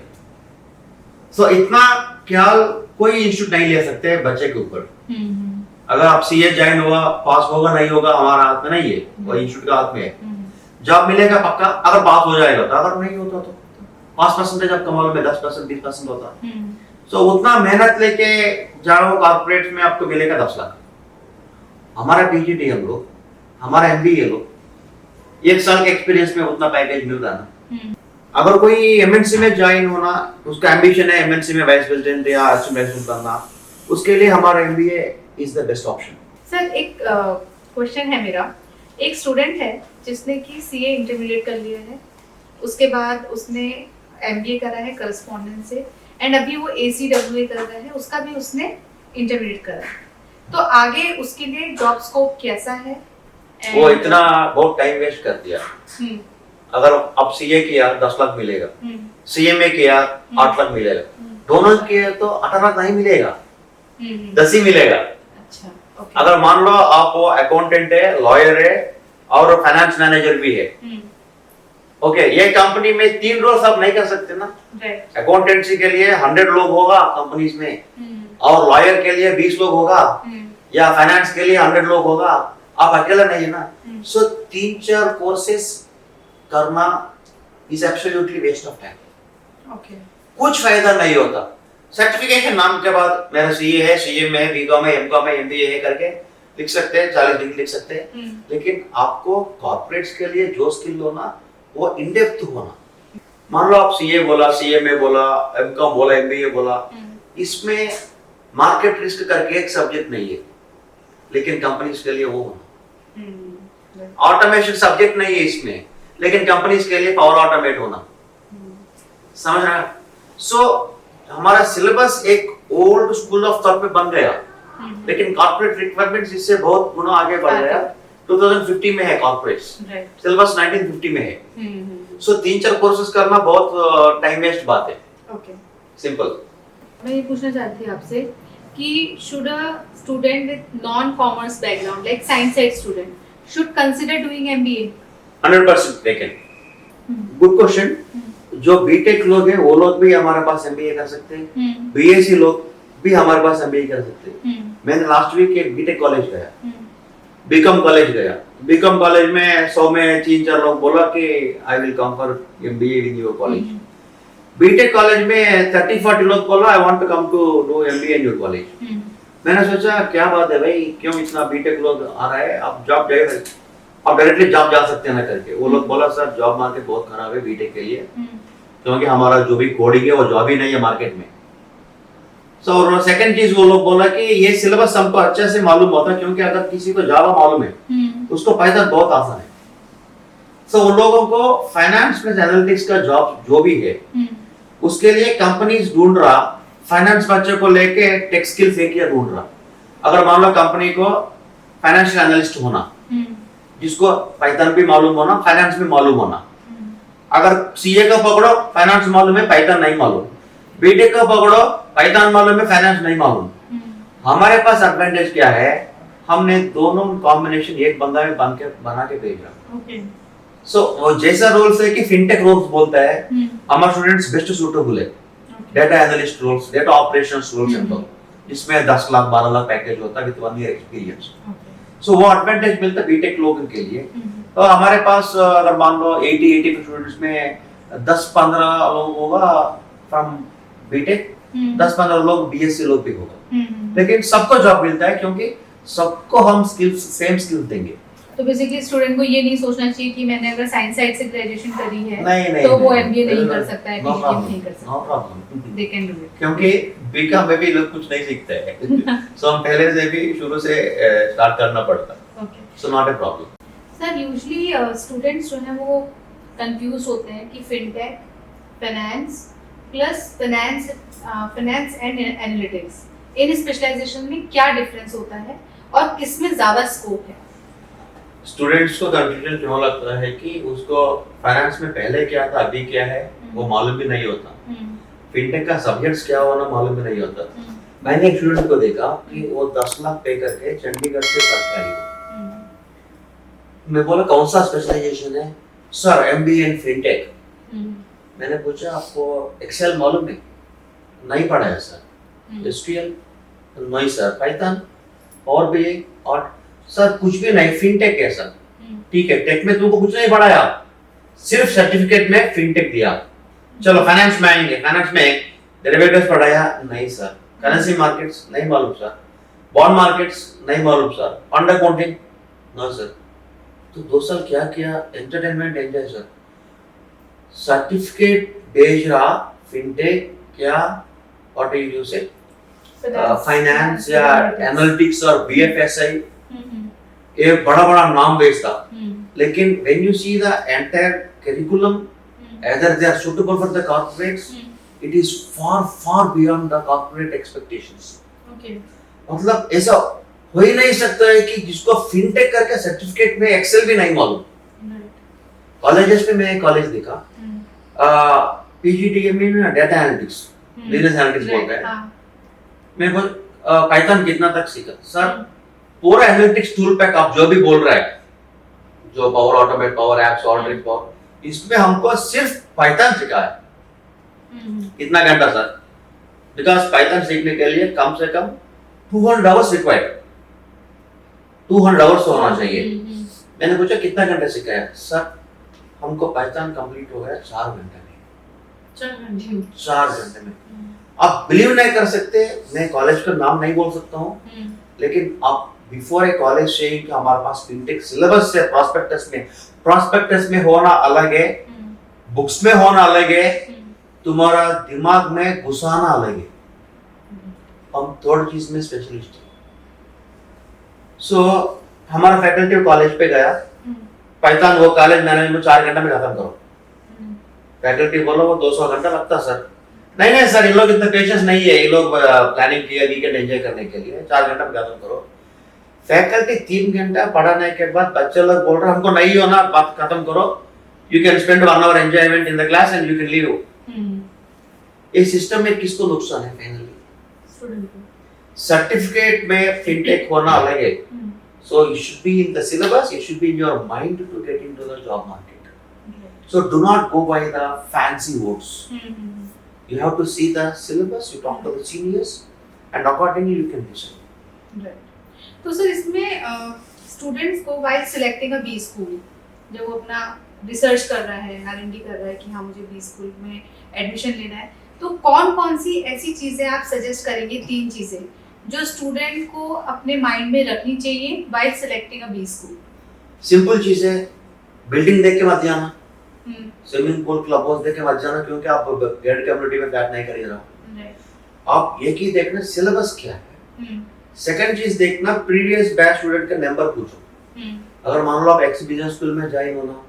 सो इतना ख्याल कोई इंस्टीट्यूट नहीं ले सकते बच्चे के ऊपर। अगर आप CA ज्वाइन हुआ, पास होगा नहीं होगा हमारा हाथ में नहीं है, वो इंस्टीट्यूट का हाथ में है। जॉब मिलेगा पक्का, अगर पास हो जाएगा तो, अगर नहीं होता तो 5% आप कमा लो, में 10% 20% होता। सो उतना मेहनत लेके जाओ कॉर्पोरेट में, आपको मिलेगा 10 लाख। हमारा PGT हम लोग, हमारा MBA लो, 1 साल के एक्सपीरियंस में उतना पैकेज मिल रहा ना। अगर कोई MNC में ज्वाइन होना, उसका एम्बिशन है MNC में वाइस प्रेसिडेंट या असिस्टेंट करना, उसके लिए हमारा MBA is the best option. Sir एक क्वेश्चन है मेरा, एक स्टूडेंट है जिसने कि CA इंटरमीडिएट कर लिया है, उसके बाद उसने MBA करा है करस्पॉन्डेंस से, एंड अभी वो ACWA कर रहा है, उसका भी उसने इंटरमीडिएट करा है, तो आगे उसके लिए जॉब स्कोप कैसा है? वो इतना बहुत टाइम वेस्ट कर दिया। अगर अब CA किया 10 लाख मिलेगा, CMA किया 8 लाख मिलेगा, दोनों किए तो 18 लाख नहीं मिलेगा, 10 ही मिलेगा। अच्छा, ओके। अगर मान लो आप वो अकाउंटेंट है, लॉयर है और फाइनेंस मैनेजर भी है, ओके, ये कंपनी में 3 रोल्स आप नहीं कर सकते ना। राइट। अकाउंटेंसी के लिए 100 लोग होगा कंपनीज में, और लॉयर के लिए 20 लोग होगा, या फाइनेंस के लिए 100 लोग होगा, आप अकेला नहीं है ना। सो 3-4 कोर्सेस करना is absolutely waste of time. Okay. कुछ फायदा नहीं होता। सर्टिफिकेशन नाम के बाद मेरा CA है, CMA है, BCom है, MCom है, MBA है करके लिख सकते हैं, 40 डिग्री लिख सकते हैं, लेकिन आपको कॉर्पोरेट्स के लिए जो स्किल होना वो इन डेप्थ होना। मान लो आप CA बोला, CMA बोला, MCom बोला, MBA बोला, इसमें मार्केट रिस्क करके एक सब्जेक्ट नहीं है, लेकिन कंपनीज के लिए वो होना। ऑटोमेशन सब्जेक्ट नहीं है इसमें, लेकिन कंपनीज के लिए पावर ऑटोमेट होना। समझ रहे हैं? सो हमारा सिलेबस एक ओल्ड स्कूल ऑफ थॉट पे बन गया, लेकिन कॉर्पोरेट रिक्वायरमेंट्स इससे बहुत गुना आगे बढ़ गया। 2050 में है कॉर्पोरेट्स, सिलेबस 1950 में है। सो 3-4 कोर्सेज करना बहुत टाइम वेस्ट बात है। Okay, simple. मैं ये पूछना चाहती थी आपसे कि should a student with non commerce background like science side student should consider doing MBA? 100% taken. Good question. जो बीटेक लोग हैं वो लोग भी हमारे पास MBA कर सकते हैं, BSc लोग भी हमारे पास MBA कर सकते हैं। मैंने लास्ट वीक एक बीटेक कॉलेज गया, बीकॉम कॉलेज गया, बीकॉम कॉलेज में 100 में 3-4 लोग बोला कि I will come for MBA in your college. BTech college में 30-40 लोग बोला I want to come to do MBA in your college. मैंने सोचा क्या बात है भाई, क्यों इतना बीटेक लोग आ रहा है, आप जॉब जाए, आप डायरेक्टली जॉब जा सकते हैं ना करके। वो लोग बोला सर जॉब मार्केट बहुत खराब है बीटेक के लिए, क्योंकि हमारा जो भी कोडिंग है वो जॉब ही नहीं है मार्केट में। सो और सेकंड चीज वो लोग बोला कि ये सिलेबस हमको अच्छे से मालूम होता है, क्योंकि अगर किसी को जावा मालूम है उसको पाइथन बहुत आसान है। सो उन लोगों को फाइनेंस में एनालिटिक्स का जॉब जो भी है उसके लिए कंपनीज ढूंढ रहा, फाइनेंस बच्चे को लेके टेक स्किल्स एक ही ढूंढ रहा। अगर मान लो कंपनी को फाइनेंशियल एनालिस्ट होना, जिसको पाइथन भी मालूम होना, फाइनेंस भी मालूम होना। अगर सीए का पकड़ो, फाइनेंस मालूम है, पाइथन नहीं मालूम। बीटेक का पकड़ो, पाइथन मालूम है, फाइनेंस नहीं मालूम। हमारे पास एडवांटेज क्या है, हमने दोनों कॉम्बिनेशन एक बंदा में बना के भेजा। सो वो जैसा रोल्स है कि फिनटेक रोल्स बोलता है, हमारे स्टूडेंट्स बेस्ट सूटेबल है। Data analyst roles, data operations roles and all, जिसमें 10 लाख 12 लाख पैकेज होता है विद 1 ईयर एक्सपीरियंस। सो वो एडवांटेज मिलता है बीटेक लोगों के लिए। तो हमारे पास अगर मान लो 80 स्टूडेंट्स में 10-15 लोग होगा फ्रॉम बीटेक, 10-15 लोग बीएससी लोग भी होगा। लेकिन सबको जॉब मिलता है क्योंकि सबको हम स्किल्स सेम स्किल्स देंगे। तो बेसिकली स्टूडेंट को ये नहीं सोचना चाहिए कि मैंने अगर साइंस साइड से ग्रेजुएशन करी है नहीं, तो वो एमबीए नहीं कर सकता है, पीजीडी नहीं कर सकता। No problem, they can do it. क्योंकि बीकॉम में भी लोग कुछ नहीं सीखते हैं। सो हम पहले से भी शुरू से स्टार्ट करना पड़ता है। Okay so not a problem. Sir usually students जो है वो कंफ्यूज होते हैं कि fintech, finance plus finance and analytics, इन स्पेशलाइजेशन में क्या डिफरेंस होता है और किस में ज्यादा स्कोप है? स्टूडेंट्स को कंफ्यूजन क्यों लगता है कि उसको फाइनेंस में पहले क्या था अभी क्या है वो मालूम भी नहीं होता। फिनटेक का सब्जेक्ट्स क्या होना मालूम भी नहीं होता। मैंने एक स्टूडेंट को देखा कि वो 10 लाख पे करके चंडीगढ़ से पढ़ रही है। मैं बोला कौन सा स्पेशलाइजेशन है? Sir MBA in fintech. मैंने पूछा आपको एक्सेल मालूम है? नहीं पढ़ा है सर। एसक्यूएल? नहीं सर। पाइथन? और भी और सर कुछ भी नहीं। फिनटेक है सर। ठीक है, टेक में तुमको कुछ नहीं पढ़ाया, सिर्फ सर्टिफिकेट में फिनटेक दिया। चलो फाइनेंस में आएंगे, फाइनेंस में डेरिवेटिव्स पढ़ाया? नहीं सर। Currency markets? नहीं मालूम सर। Bond markets? नहीं मालूम sir. Fund accounting? No sir. तो 2 साल क्या किया? Entertainment enjoy sir. सर्टिफिकेट भेज रहा फिनटेक क्या व्हाट डू यू से फाइनेंस या एनालिटिक्स और बीएफएसआई, ये बड़ा नाम बेचता। लेकिन when you see the entire curriculum, either they are suitable for the corporates, it is far beyond the corporate expectations. Okay. मतलब ऐसा हो ही नहीं सकता है कि जिसको फिनटेक करके सर्टिफिकेट में एक्सेल भी नहीं मालूम। कॉलेजेस में मैं कॉलेज देखा, पीजीडीएम में डेटा एनालिटिक्स, बिजनेस एनालिटिक्स बोलते हैं। मैं बोल पाइथन कितना तक सीखा? सर पूरा एनालिटिक्स टूल पैक आप जो भी बोल रहा है, जो power automate, power apps, ordering power, इसमें हमको सिर्फ पाइथन सिखा है। कितना घंटा सर? बिकॉज पाइथन सीखने के लिए कम से कम 200 आवर्स रिक्वायर्ड, 200 आवर्स होना चाहिए। मैंने पूछा कितना घंटे सिखाया? सर हमको पाइथन कंप्लीट हो गया 4 घंटे में। 4 घंटे में। आप बिलीव नहीं कर सकते, मैं कॉलेज का नाम नहीं बोल सकता हूँ, लेकिन आप बिफोर ए कॉलेज से हमारे पास फिनटेक सिलेबस से प्रॉस्पेक्टस में होना अलग है, बुक्स में होना अलग है, तुम्हारा दिमाग में घुसाना अलग है। हम थर्ड चीज में स्पेशलिस्ट हैं। सो हमारा फैकल्टी कॉलेज पे गया, पाइथन वो कॉलेज मैनेजमेंट 4 घंटे में खत्म करो। फैकल्टी बोलो वो 200 घंटा लगता सर। नहीं सर, इन लोग इतना पेशेंस नहीं है, ये लोग प्लानिंग किया वीकेंड एंजॉय करने के लिए, 4 घंटा में खत्म करो। फैकल्टी 3 घंटा पढ़ाने के बाद बच्चे लोग बोल रहे हमको नहीं होना, बात खत्म करो, you can spend 1 hour enjoyment in the class and you can leave. इस सिस्टम में किसको नुकसान है? फाइनली सर्टिफिकेट में फिनटेक होना अलग है। So you should be in the syllabus, you should be in your mind to get into the job market. So do not go by the fancy words. You have to see the syllabus, you talk to the seniors, and accordingly you can decide. Right. तो sir इसमें students को while selecting a B school, जब वो अपना research कर रहा है, R&D कर रहा है कि हाँ मुझे B school में एडमिशन लेना है, तो कौन सी ऐसी चीज़ें आप सजेस्ट करेंगे, 3 चीज़ें जो स्टूडेंट को अपने माइंड में रखनी चाहिए while selecting a B school? Simple चीज़ है, बिल्डिंग देख के मत जाना, स्विमिंग पूल क्लब हाउस देख के मत जाना, क्योंकि आप गेट कम्युनिटी में बैट नहीं खरीद रहा। आप एक ही देखना सिलेबस क्या है। सेकंड चीज देखना प्रीवियस बैच स्टूडेंट का नंबर पूछो। अगर मान लो आप एक्स बिजनेस स्कूल में जाए हो ना,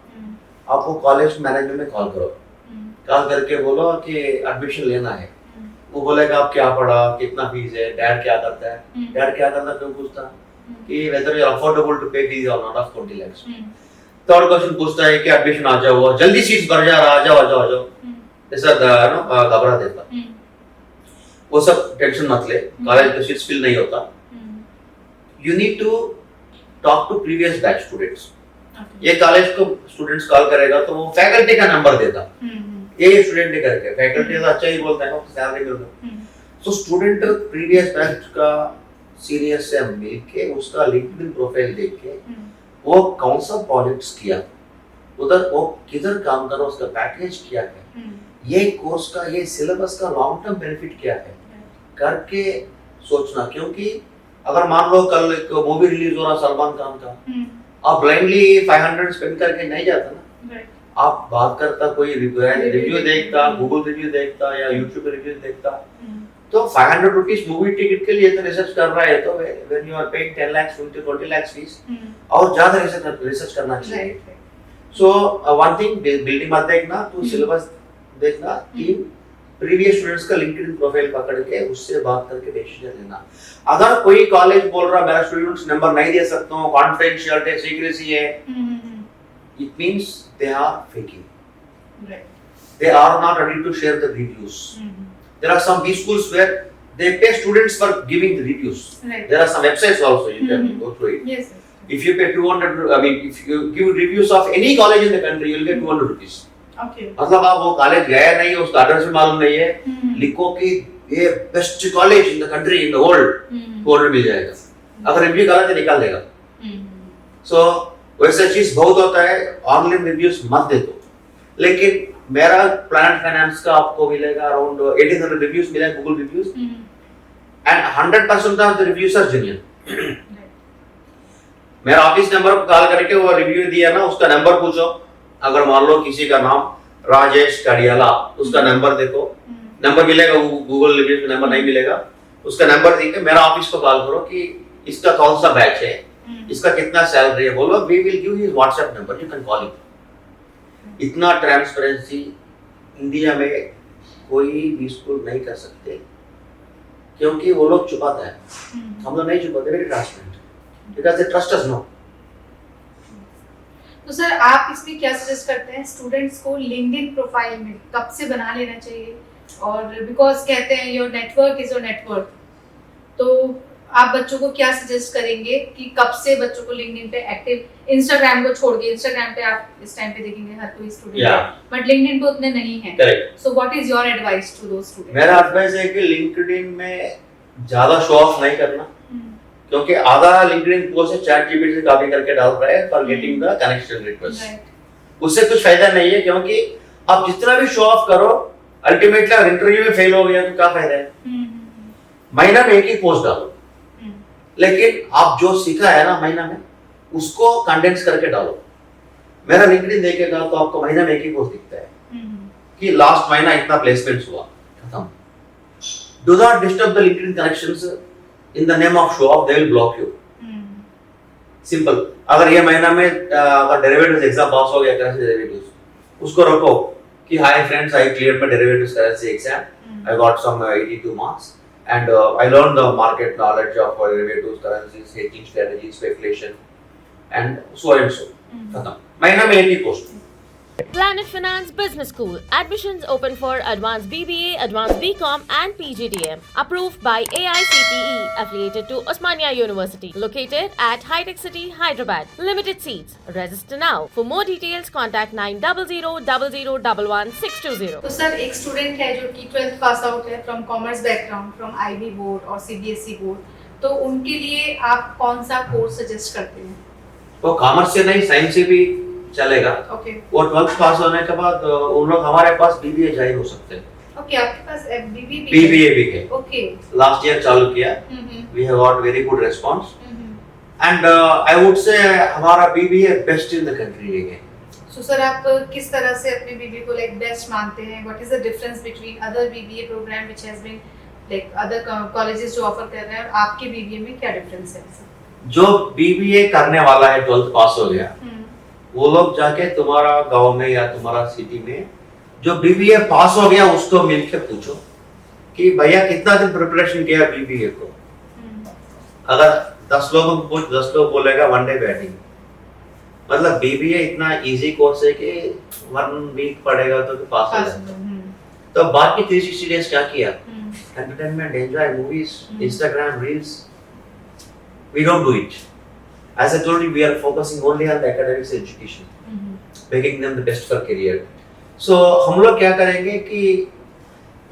आपको कॉलेज मैनेजमेंट में कॉल करो, कॉल करके बोलो कि एडमिशन लेना है। वो बोलेगा आप क्या पढ़ा, कितना फीस है, डैड क्या करता है। डैड क्या करता है क्यों पूछता कि whether you are affordable to pay fees और not of 20 lakhs। Third question पूछता है कि एडमिशन आ जाओ, जल्दी सीट्स भर जा रहा, आ जाओ ऐसा घबरा देता। वो सब टेंशन मत ले, कॉलेज का सीट्स फिल नहीं होता। You need to talk to previous batch students. ये कॉलेज को स्टूडेंट्स कॉल करेगा तो वो फैकल्टी का नंबर देता, ये स्टूडेंट ने करके फैकल्टी तो अच्छा ही बोलता है, सैलरी मिलता है। सो स्टूडेंट प्रीवियस बैच का सीनियर से मिलके उसका लिंक्डइन प्रोफाइल देख के वो कौन सा प्रोजेक्ट्स किया, उधर वो किधर काम कर रहा, उसका पैकेज क्या है, ये कोर्स का ये सिलेबस का लॉन्ग टर्म बेनिफिट क्या है करके सोचना। क्योंकि अगर मान लो कल एक मूवी रिलीज हो रहा सलमान खान का, आप ब्लाइंडली 500 स्पेंड करके नहीं जाता ना, आप बात करता, कोई रिव्यू देखता, गूगल रिव्यू देखता या यूट्यूब रिव्यू देखता। तो 500 रुपीस मूवी टिकट के लिए तो रिसर्च कर रहा है, तो when you are paying 10 lakhs 20 lakhs fees और ज्यादा रिसर्च करना चाहिए। सो वन थिंग बिल्डिंग मत देखना, तो सिलेबस देखना, तीन प्रीवियस स्टूडेंट्स का लिंक्डइन प्रोफाइल पकड़ के उससे बात करके डिसीजन लेना। अगर कोई कॉलेज बोल रहा मेरा स्टूडेंट्स नंबर नहीं दे सकता हूं, कॉन्फिडेंशियल है, सीक्रेसी है, it means they are faking. They are not ready to share the reviews. There are some B schools where they pay students for giving the reviews. There are some websites also, you can go through it. Yes, If you pay 200, I mean, if you give reviews of any college in the country, you will get 200 rupees. okay. मतलब आप वो college गया नहीं है, उसका address भी मालूम नहीं है, लिखो कि ये best college in the country, in the world, 200 मिल जाएगा। अगर रिव्यू गलत है निकाल देगा। सो वैसा चीज बहुत होता है, ऑनलाइन रिव्यूज मत दे दो। लेकिन मेरा प्लानेट फाइनेंस का आपको मिलेगा अराउंड 1800 रिव्यूज मिले, Google reviews, and 100% of the reviews are genuine. मेरा ऑफिस नंबर पर कॉल करके वो रिव्यू दिया ना, उसका नंबर पूछो। अगर मान लो किसी का नाम राजेश कड़ियाला, उसका नंबर देखो, नंबर मिलेगा, गूगल रिव्यूज में नंबर नहीं मिलेगा, उसका नंबर देके मेरा ऑफिस को कॉल करो कि इसका कौन सा बैच है, इसका कितना सैलरी है, बोलो we will give his WhatsApp number, you can call him. इतना ट्रांसपेरेंसी इंडिया में कोई भी स्कूल नहीं कर सकते, क्योंकि वो लोग छुपाता है, हम लोग नहीं छुपाते, very transparent, because they trust us. No तो सर आप इसमें क्या सजेस्ट करते हैं स्टूडेंट्स को लिंक्डइन प्रोफाइल में कब से बना लेना चाहिए? और बिकॉज कहते हैं your network is your network, तो आप बच्चों को क्या सजेस्ट करेंगे कि कब से बच्चों को लिंक्डइन पे एक्टिव, इंस्टाग्राम को छोड़ के, इंस्टाग्राम पे आप इस टाइम पे देखेंगे हर कोई स्टूडेंट, बट लिंक्डइन पे उतने नहीं है। Correct. So what is your advice to those students? मेरा एडवाइस है कि लिंक्डइन में ज्यादा शो ऑफ नहीं करना, क्योंकि आधा लिंक्डइन पोस्ट है ChatGPT से कॉपी करके डाल रहा है for getting the connection request. उससे कुछ फायदा नहीं है, क्योंकि आप जितना भी शो ऑफ करो, अल्टीमेटली अगर इंटरव्यू में फेल हो गया तो क्या फायदा है? महीना में एक ही पोस्ट डालो, लेकिन आप जो सीखा है ना महीना में, उसको कंडेंस करके डालो। मेरा लिंक्डइन देखेगा तो आपको महीना में एक ही पोस्ट दिखता है कि लास्ट महीना इतना प्लेसमेंट्स हुआ, खत्म। Do not disturb the LinkedIn connections in the name of show off, they will block you. Simple. अगर ये महीना में अगर डेरिवेटिव्स एग्जाम पास हो गया, करेंसी डेरिवेटिव्स, उसको रखो कि hi friends, I cleared my derivatives currency exam, I got some 82 marks and I learned the market knowledge of derivatives, currencies, hedging strategies, speculation and so and so. खत्म। महीना में एक ही post. Planet Finance Business School. Admissions open for Advanced BBA, Advanced BCom and PGDM. Approved by AICTE. Affiliated to Osmania University. Located at High-Tech City, Hyderabad. Limited seats. Register now. For more details, contact 90000011 तो sir एक student है जो कि 12th pass out है from commerce background, from IB board और CBSE board, तो उनके लिए आप कौन सा कोर्स सजेस्ट करते हैं? वो कॉमर्स से नहीं, साइंस से भी चलेगा। ओके। वो 12th पास होने के बाद उन लोग हमारे पास BBA ज्वाइन हो सकते हैं। ओके, आपके पास BBA भी है। ओके। लास्ट ईयर चालू किया, we have got very good response, and I would say हमारा BBA best in the country है। सो सर आप किस तरह से अपने बीबीए को लाइक बेस्ट मानते हैं? What is the difference between other BBA program which has been like other colleges जो ऑफर कर रहे हैं और आपके बीबीए में क्या डिफरेंस है? जो बीबीए करने वाला है 12th पास हो गया, वो लोग जाके तुम्हारा गांव में या तुम्हारा सिटी में जो बीबीए पास हो गया उसको मिलके पूछो कि भैया कितना दिन प्रिपरेशन किया बीबीए को। अगर 10 लोगों को पूछ 10 लोग बोलेगा 1 डे बैटिंग। मतलब बीबीए इतना इजी कोर्स है कि 1 वीक पढ़ेगा तो पास हो जाएगा। तो बाकी 360 डेज क्या किया? Entertainment, enjoy, movies, Instagram, reels. We don't do it. As I told you, we are focusing only on the academics education, making them the best for career. So हम लोग क्या करेंगे कि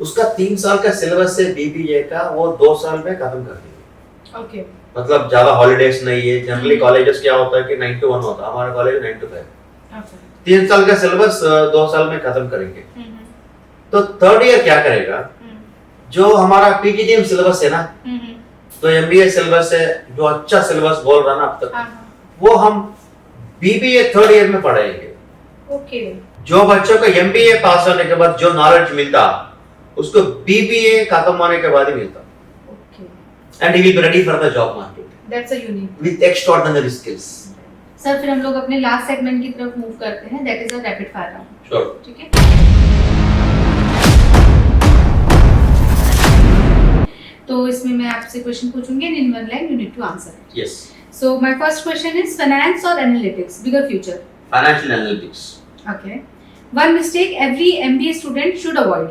उसका 3 साल का सिलेबस है बीबीए का, वो 2 साल में खत्म कर देंगे। ओके। मतलब ज्यादा हॉलीडेज नहीं है। जनरली कॉलेजेस क्या होता है कि 9 to 1 होता है, हमारा कॉलेज 9 to 5। 3 साल का सिलेबस 2 साल में खत्म करेंगे। तो थर्ड ईयर क्या करेगा? जो हमारा पीजीडीएम सिलेबस है ना, तो एमबीए सिलेबस है, जो अच्छा सिलेबस बोल रहा ना अब तक, वो हम बीबीए थर्ड ईयर में पढ़ाएंगे। ओके। जो बच्चों को एमबीए पास होने के बाद जो नॉलेज मिलता, उसको बीबीए खत्म होने के बाद ही मिलता। And he will be ready for the job market. That's a unique. With extraordinary skills. Sir फिर हम लोग अपने लास्ट सेगमेंट की तरफ मूव करते हैं, that is a rapid fire round. Sure. ठीक है। तो इसमें मैं आपसे क्वेश्चन पूछूंगी and in one line you need to answer it. Yes. So my first question is finance और analytics bigger future? Financial analytics. Okay. One mistake every MBA student should avoid?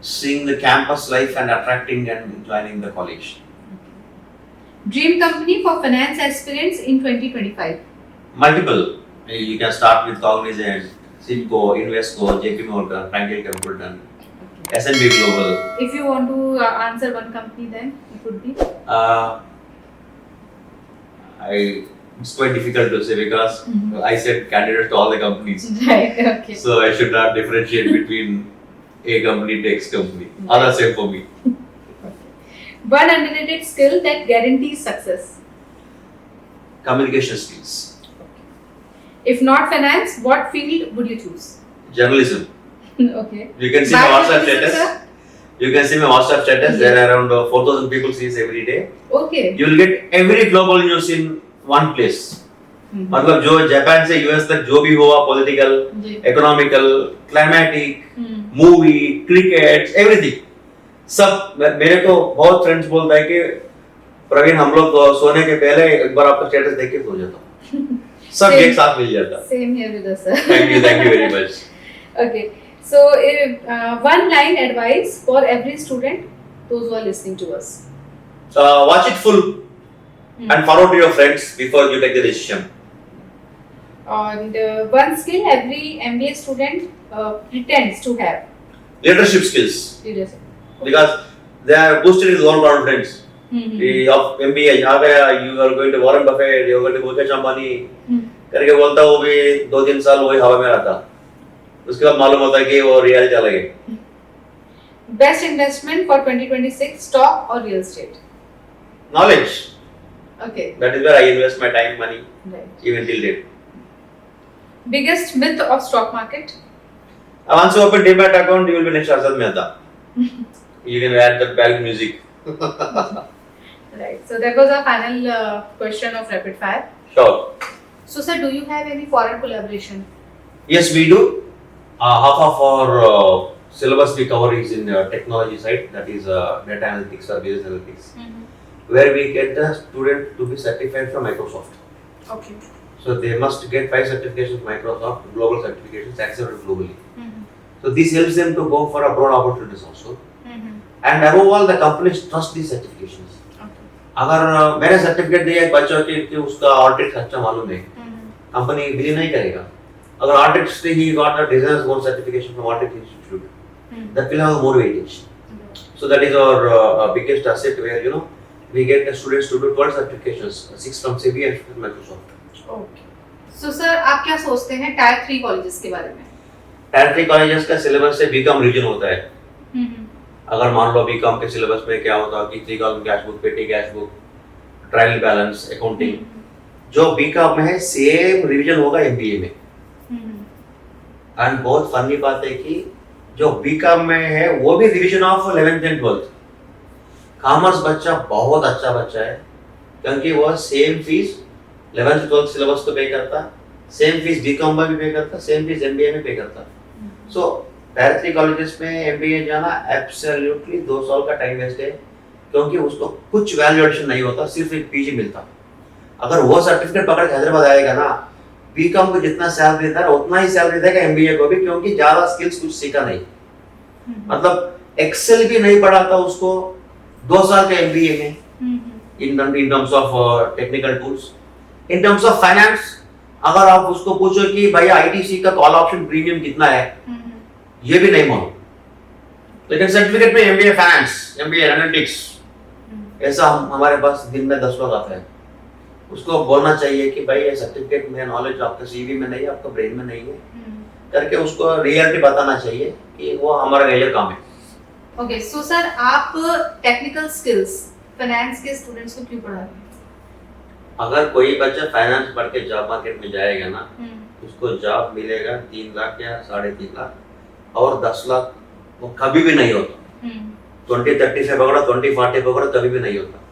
Seeing the campus life and attracting and joining the college. Dream company for finance aspirants in 2025? Multiple. You can start with Cognizant, Simco, Invesco, JP Morgan, Franklin Templeton, S&P Global. If you want to answer one company, then it would be? It's quite difficult to say because I said candidates to all the companies. Right. Okay. So I should not differentiate between A company to X company. All are same for me. One underrated skill that guarantees success? Communication skills. If not finance, what field would you choose? Journalism. Okay. You can see my WhatsApp Biojournalism, status. You can see my WhatsApp status. There are around 4,000 people see this every day. Okay. You will get every global news in one place. मतलब जो Japan से US तक जो भी हुआ political, economical, climatic, movie, cricket, everything सब। मेरे को बहुत फ्रेंड्स बोलता है कि प्रवीण हम लोग सोने के पहले एक बार आपका स्टेटस देख के सो जाता हूँ। सब एक साथ मिल जाता। Same here with us, sir. Thank you very much. Okay. So, one line advice for every student, those who are listening to us. Watch it full and forward to your friends before you take the decision. And one skill every MBA student pretends to have. Leadership skills. Leadership. Because they are boosted with all confidence. Of MBA आ गया, you are going to Warren Buffett, you are going to Mukesh Ambani करके बोलता, वो भी 2-3 साल वही हवा में रहता, उसके बाद मालूम होता है कि वो रियल चला गया। Best investment for 2026, stock or real estate? Knowledge. Okay. That is where I invest my time, money, Right. even till date. Biggest myth of stock market? Once you open demat account, you will be next Arshad Mehta. You can add the back music. Right. So that was our final question of rapid fire. Sure. So sir, do you have any foreign collaboration? Yes, we do. Half of our syllabus we cover is in technology side, that is data analytics or business analytics, where we get the student to be certified from Microsoft. Okay. So they must get 5 certifications from Microsoft, global certifications accepted globally. So this helps them to go for abroad opportunities also. And above all, the companies trust these certifications. अगर मैंने certificate दिया एक बच्चों कि उसका audit अच्छा मालूम है, कंपनी बिलीव नहीं करेगा। अगर ऑडिट से ही got a designer's own certification from Audit Institute, that will have more weightage. So that is our biggest asset, where we get the students to do 12 certifications, 6 from SEBI and 6 from Microsoft. Okay. So sir, आप क्या सोचते हैं tyre 3 colleges के बारे में? Tyre 3 colleges का syllabus से BCom reason होता है। अगर मान लो बीकॉम के सिलेबस में क्या होता है कि 3 कॉलम कैश बुक, पेटी cash book, trial balance, accounting, जो बीकॉम में है सेम रिवीजन होगा एमबीए में। हम्म। एंड बहुत फनी बात है कि जो बीकॉम में है वो भी revision of 11th and 12th। Commerce बच्चा बहुत अच्छा बच्चा है क्योंकि वो same fees 11th 12th syllabus को पे करता, सेम फीस बीकॉम में भी पे करता, सेम फीस एमबीए में पे करता। सो टायर 3 कॉलेजेस में एमबीए जाना एब्सोल्युटली 2 साल का टाइम वेस्ट है क्योंकि उसको कुछ वैल्यू एडिशन नहीं होता, सिर्फ एक पीजी मिलता। अगर वो सर्टिफिकेट पकड़ के हैदराबाद आएगा ना, बीकॉम को जितना सैलरी देता है उतना ही सैलरी देगा एमबीए को भी, क्योंकि ज्यादा स्किल्स कुछ सीखा नहीं। मतलब एक्सेल भी नहीं पढ़ा था उसको 2 साल के एमबीए में in terms of technical tools. In terms of finance अगर आप उसको पूछो कि भैया आईटीसी का कॉल ऑप्शन प्रीमियम कितना है, ये भी नहीं मालूम। लेकिन सर्टिफिकेट में एमबीए फाइनेंस, एमबीए एनालिटिक्स, ऐसा हमारे पास दिन में 10 लोग आते हैं। उसको बोलना चाहिए कि भाई ये सर्टिफिकेट में नॉलेज आपका सीवी में नहीं है, आपका ब्रेन में नहीं है, करके उसको रियलिटी बताना चाहिए कि वो हमारा मेजर काम है। ओके, सो सर आप टेक्निकल स्किल्स फाइनेंस के स्टूडेंट्स को क्यों पढ़ा रहे हैं? अगर कोई बच्चा फाइनेंस पढ़ के जॉब मार्केट में जाएगा ना, उसको जॉब मिलेगा 3 लाख या 3.5 लाख और 10 लाख वो कभी भी नहीं होता। 20-30 से पकड़ो, 20-40 पकड़ो, कभी भी नहीं होता।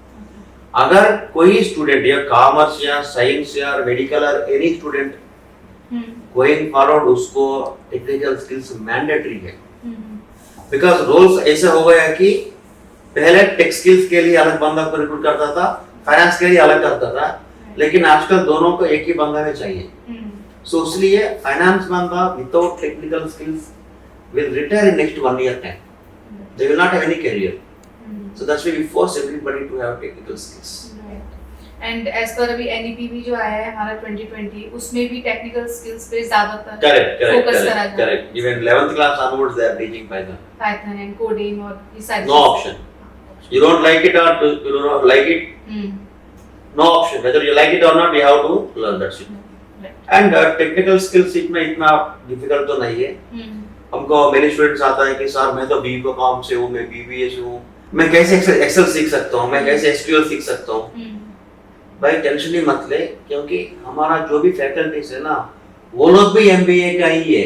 अगर कोई स्टूडेंट या कॉमर्स या साइंस या मेडिकल और एनी स्टूडेंट गोइंग फॉरवर्ड, उसको टेक्निकल स्किल्स मैंडेटरी है। बिकॉज रोल्स ऐसे हो गया कि पहले टेक स्किल्स के लिए अलग बंदा को रिक्रूट करता था, फाइनेंस के लिए अलग करता था, लेकिन आजकल दोनों को एक ही बंदा में चाहिए। सो इसलिए फाइनेंस बंदा without technical skills will retire in next 1 year time. They will not have any career. So that's why we force everybody to have technical skills. And as per अभी एनईपी भी जो आया है हमारा 2020, उसमें भी टेक्निकल स्किल्स पे ज्यादातर फोकस करा गया। Correct. Even 11th class onwards they are teaching Python and coding और ये सारी No option. You don't like it or you don't like it, no option. Whether you like it or not, you have to learn that shit. And technical skills सीखना इतना difficult तो नहीं है। हमको मेरे स्टूडेंट्स आता है कि सर मैं तो बीकॉम से हूँ, मैं बीबीए से हूँ, मैं कैसे एक्सेल सीख सकता हूँ, मैं कैसे एसक्यूएल सीख सकता हूँ। भाई टेंशन ही मत ले, क्योंकि हमारा जो भी फैकल्टीज है ना, वो लोग भी एमबीए का ही है,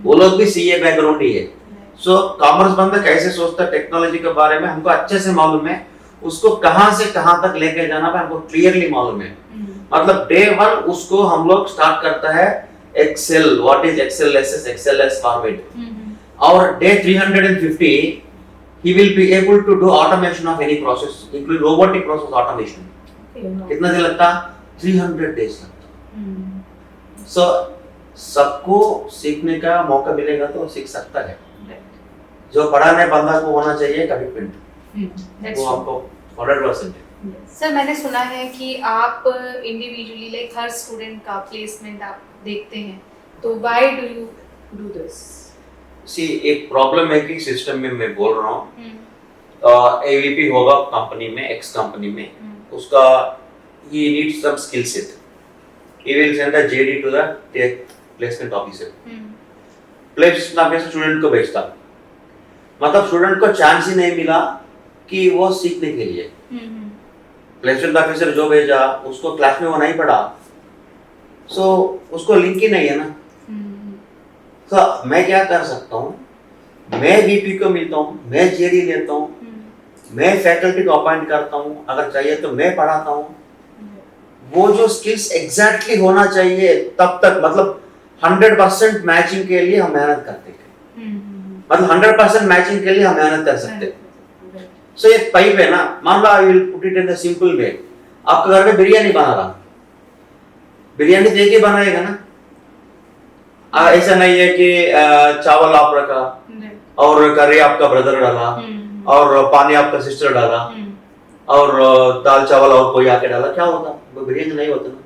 वो लोग भी सीए बैकग्राउंड ही है। सो कॉमर्स बंदा कैसे सोचता है टेक्नोलॉजी के बारे में हमको अच्छे से मालूम है, उसको कहाँ से कहाँ तक लेके जाना है हमको क्लियरली मालूम है। मतलब डे 1 उसको हम लोग स्टार्ट करता है Excel, what is Excel SS, Excel S format, और day 350 he will be able to do automation of any process, including robotic process automation. कितना दिन लगता? 300 days लगता। So सबको सीखने का मौका मिलेगा तो सीख सकता है। जो पढ़ाने बंदा को होना चाहिए कमिटमेंट, वो आपको 100% है। सर मैंने सुना है कि आप इंडिविजुअली लाइक हर स्टूडेंट का प्लेसमेंट आप देखते हैं, तो why do you do this? See एक प्रॉब्लम है कि सिस्टम में मैं बोल रहा हूँ, एवीपी होगा कंपनी में, एक्स कंपनी में, उसका he needs some skill set, he will send a JD to the placement officer, placement officer student को भेजता, मतलब स्टूडेंट को चांस ही नहीं मिला कि वो सीखने के लिए। प्लेसमेंट ऑफिसर जो भेजा उसको क्लास में वो नहीं पढ़ा, सो उसको लिंक ही नहीं है ना। तो मैं क्या कर सकता हूँ, मैं वीपी को मिलता हूँ, मैं जेडी लेता हूँ, मैं फैकल्टी को अपॉइंट करता हूँ, अगर चाहिए तो मैं पढ़ाता हूँ। वो जो स्किल्स एग्जैक्टली होना चाहिए तब तक, मतलब 100% मैचिंग के लिए हम मेहनत करते हैं, मतलब 100% मैचिंग के लिए हम मेहनत कर सकते हैं। सो एक पाइप है ना, मान लो I will put it in the simple way, आपका घर में बिरयानी बना रहा, बिरयानी देख के बनाएगा ना, ऐसा नहीं है कि चावल आप रखा और करी आपका ब्रदर डाला और पानी आपका सिस्टर डाला और दाल चावल और कोई आके डाला, क्या होता? वो बिरयानी नहीं होता ना।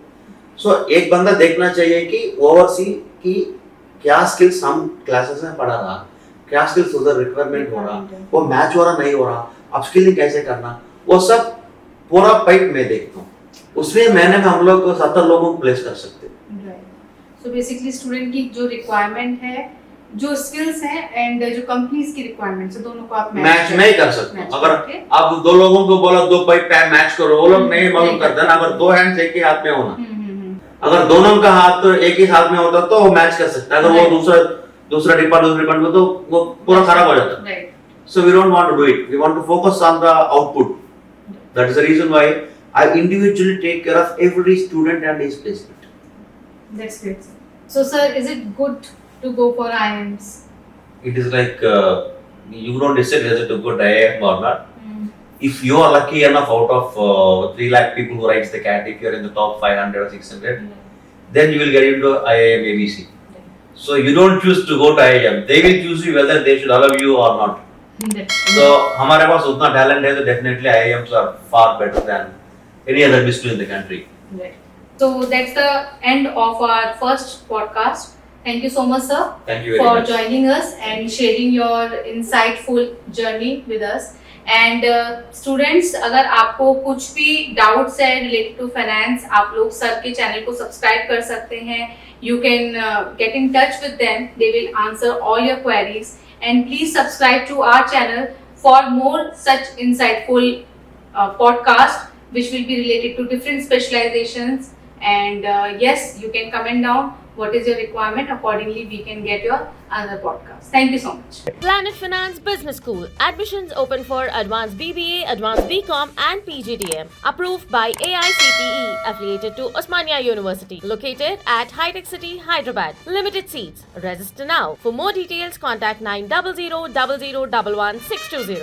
सो एक बंदा देखना चाहिए कि ओवरसी कि क्या स्किल्स हम क्लासेस में पढ़ा रहा, क्या स्किल्स उधर रिक्वायरमेंट हो रहा, वो मैच हो रहा नहीं हो रहा, अपस्किलिंग कैसे करना, वो सब पूरा पाइप में देखता हूँ। उसमें मैंने हम लोग 70 लोगों को प्लेस कर सकते हैं। सो बेसिकली स्टूडेंट की जो रिक्वायरमेंट है, जो स्किल्स हैं एंड जो कंपनीज की रिक्वायरमेंट्स है, दोनों को आप मैच नहीं कर सकते। अगर आप 2 लोगों को बोला 2 पाइप मैच करो, वो लोग नहीं मालूम करते ना। अगर 2 हैंड्स एक ही हाथ में होना, अगर दोनों का हाथ तो एक ही हाथ में होता तो वो मैच कर सकता है, अगर वो दूसरा डिपार्टमेंट में तो वो पूरा खराब हो जाता. Right. So we don't want to do it. We want to focus on the output. That is the reason why I individually take care of every student and his placement. That's great. So, sir, is it good to go for IIMs? It is like you don't decide whether to go to IIM or not. Mm. If you are lucky enough out of 3 lakh people who writes the CAT, if you are in the top 500 or 600, then you will get into IIM ABC. So you don't choose to go to IIM. They will choose you whether they should allow you or not. So हमारे पास उतना talent है तो definitely IIMs are far better than any other institute in the country. Right. So that's the end of our first podcast. Thank you so much, sir, Thank you very for much. joining us and sharing your insightful journey with us. And students, अगर आपको कुछ भी doubts है related to finance, आप लोग sir के channel को subscribe कर सकते हैं. You can get in touch with them. They will answer all your queries. And please subscribe to our channel for more such insightful podcasts which will be related to different specializations. And yes, you can comment down what is your requirement. Accordingly, we can get your another podcast. Thank you so much. Planet Finance Business School. Admissions open for Advanced BBA, Advanced BCom and PGDM. Approved by AICTE. Affiliated to Osmania University. Located at High-Tech City, Hyderabad. Limited seats. Register now. For more details, contact 900 00 11 620.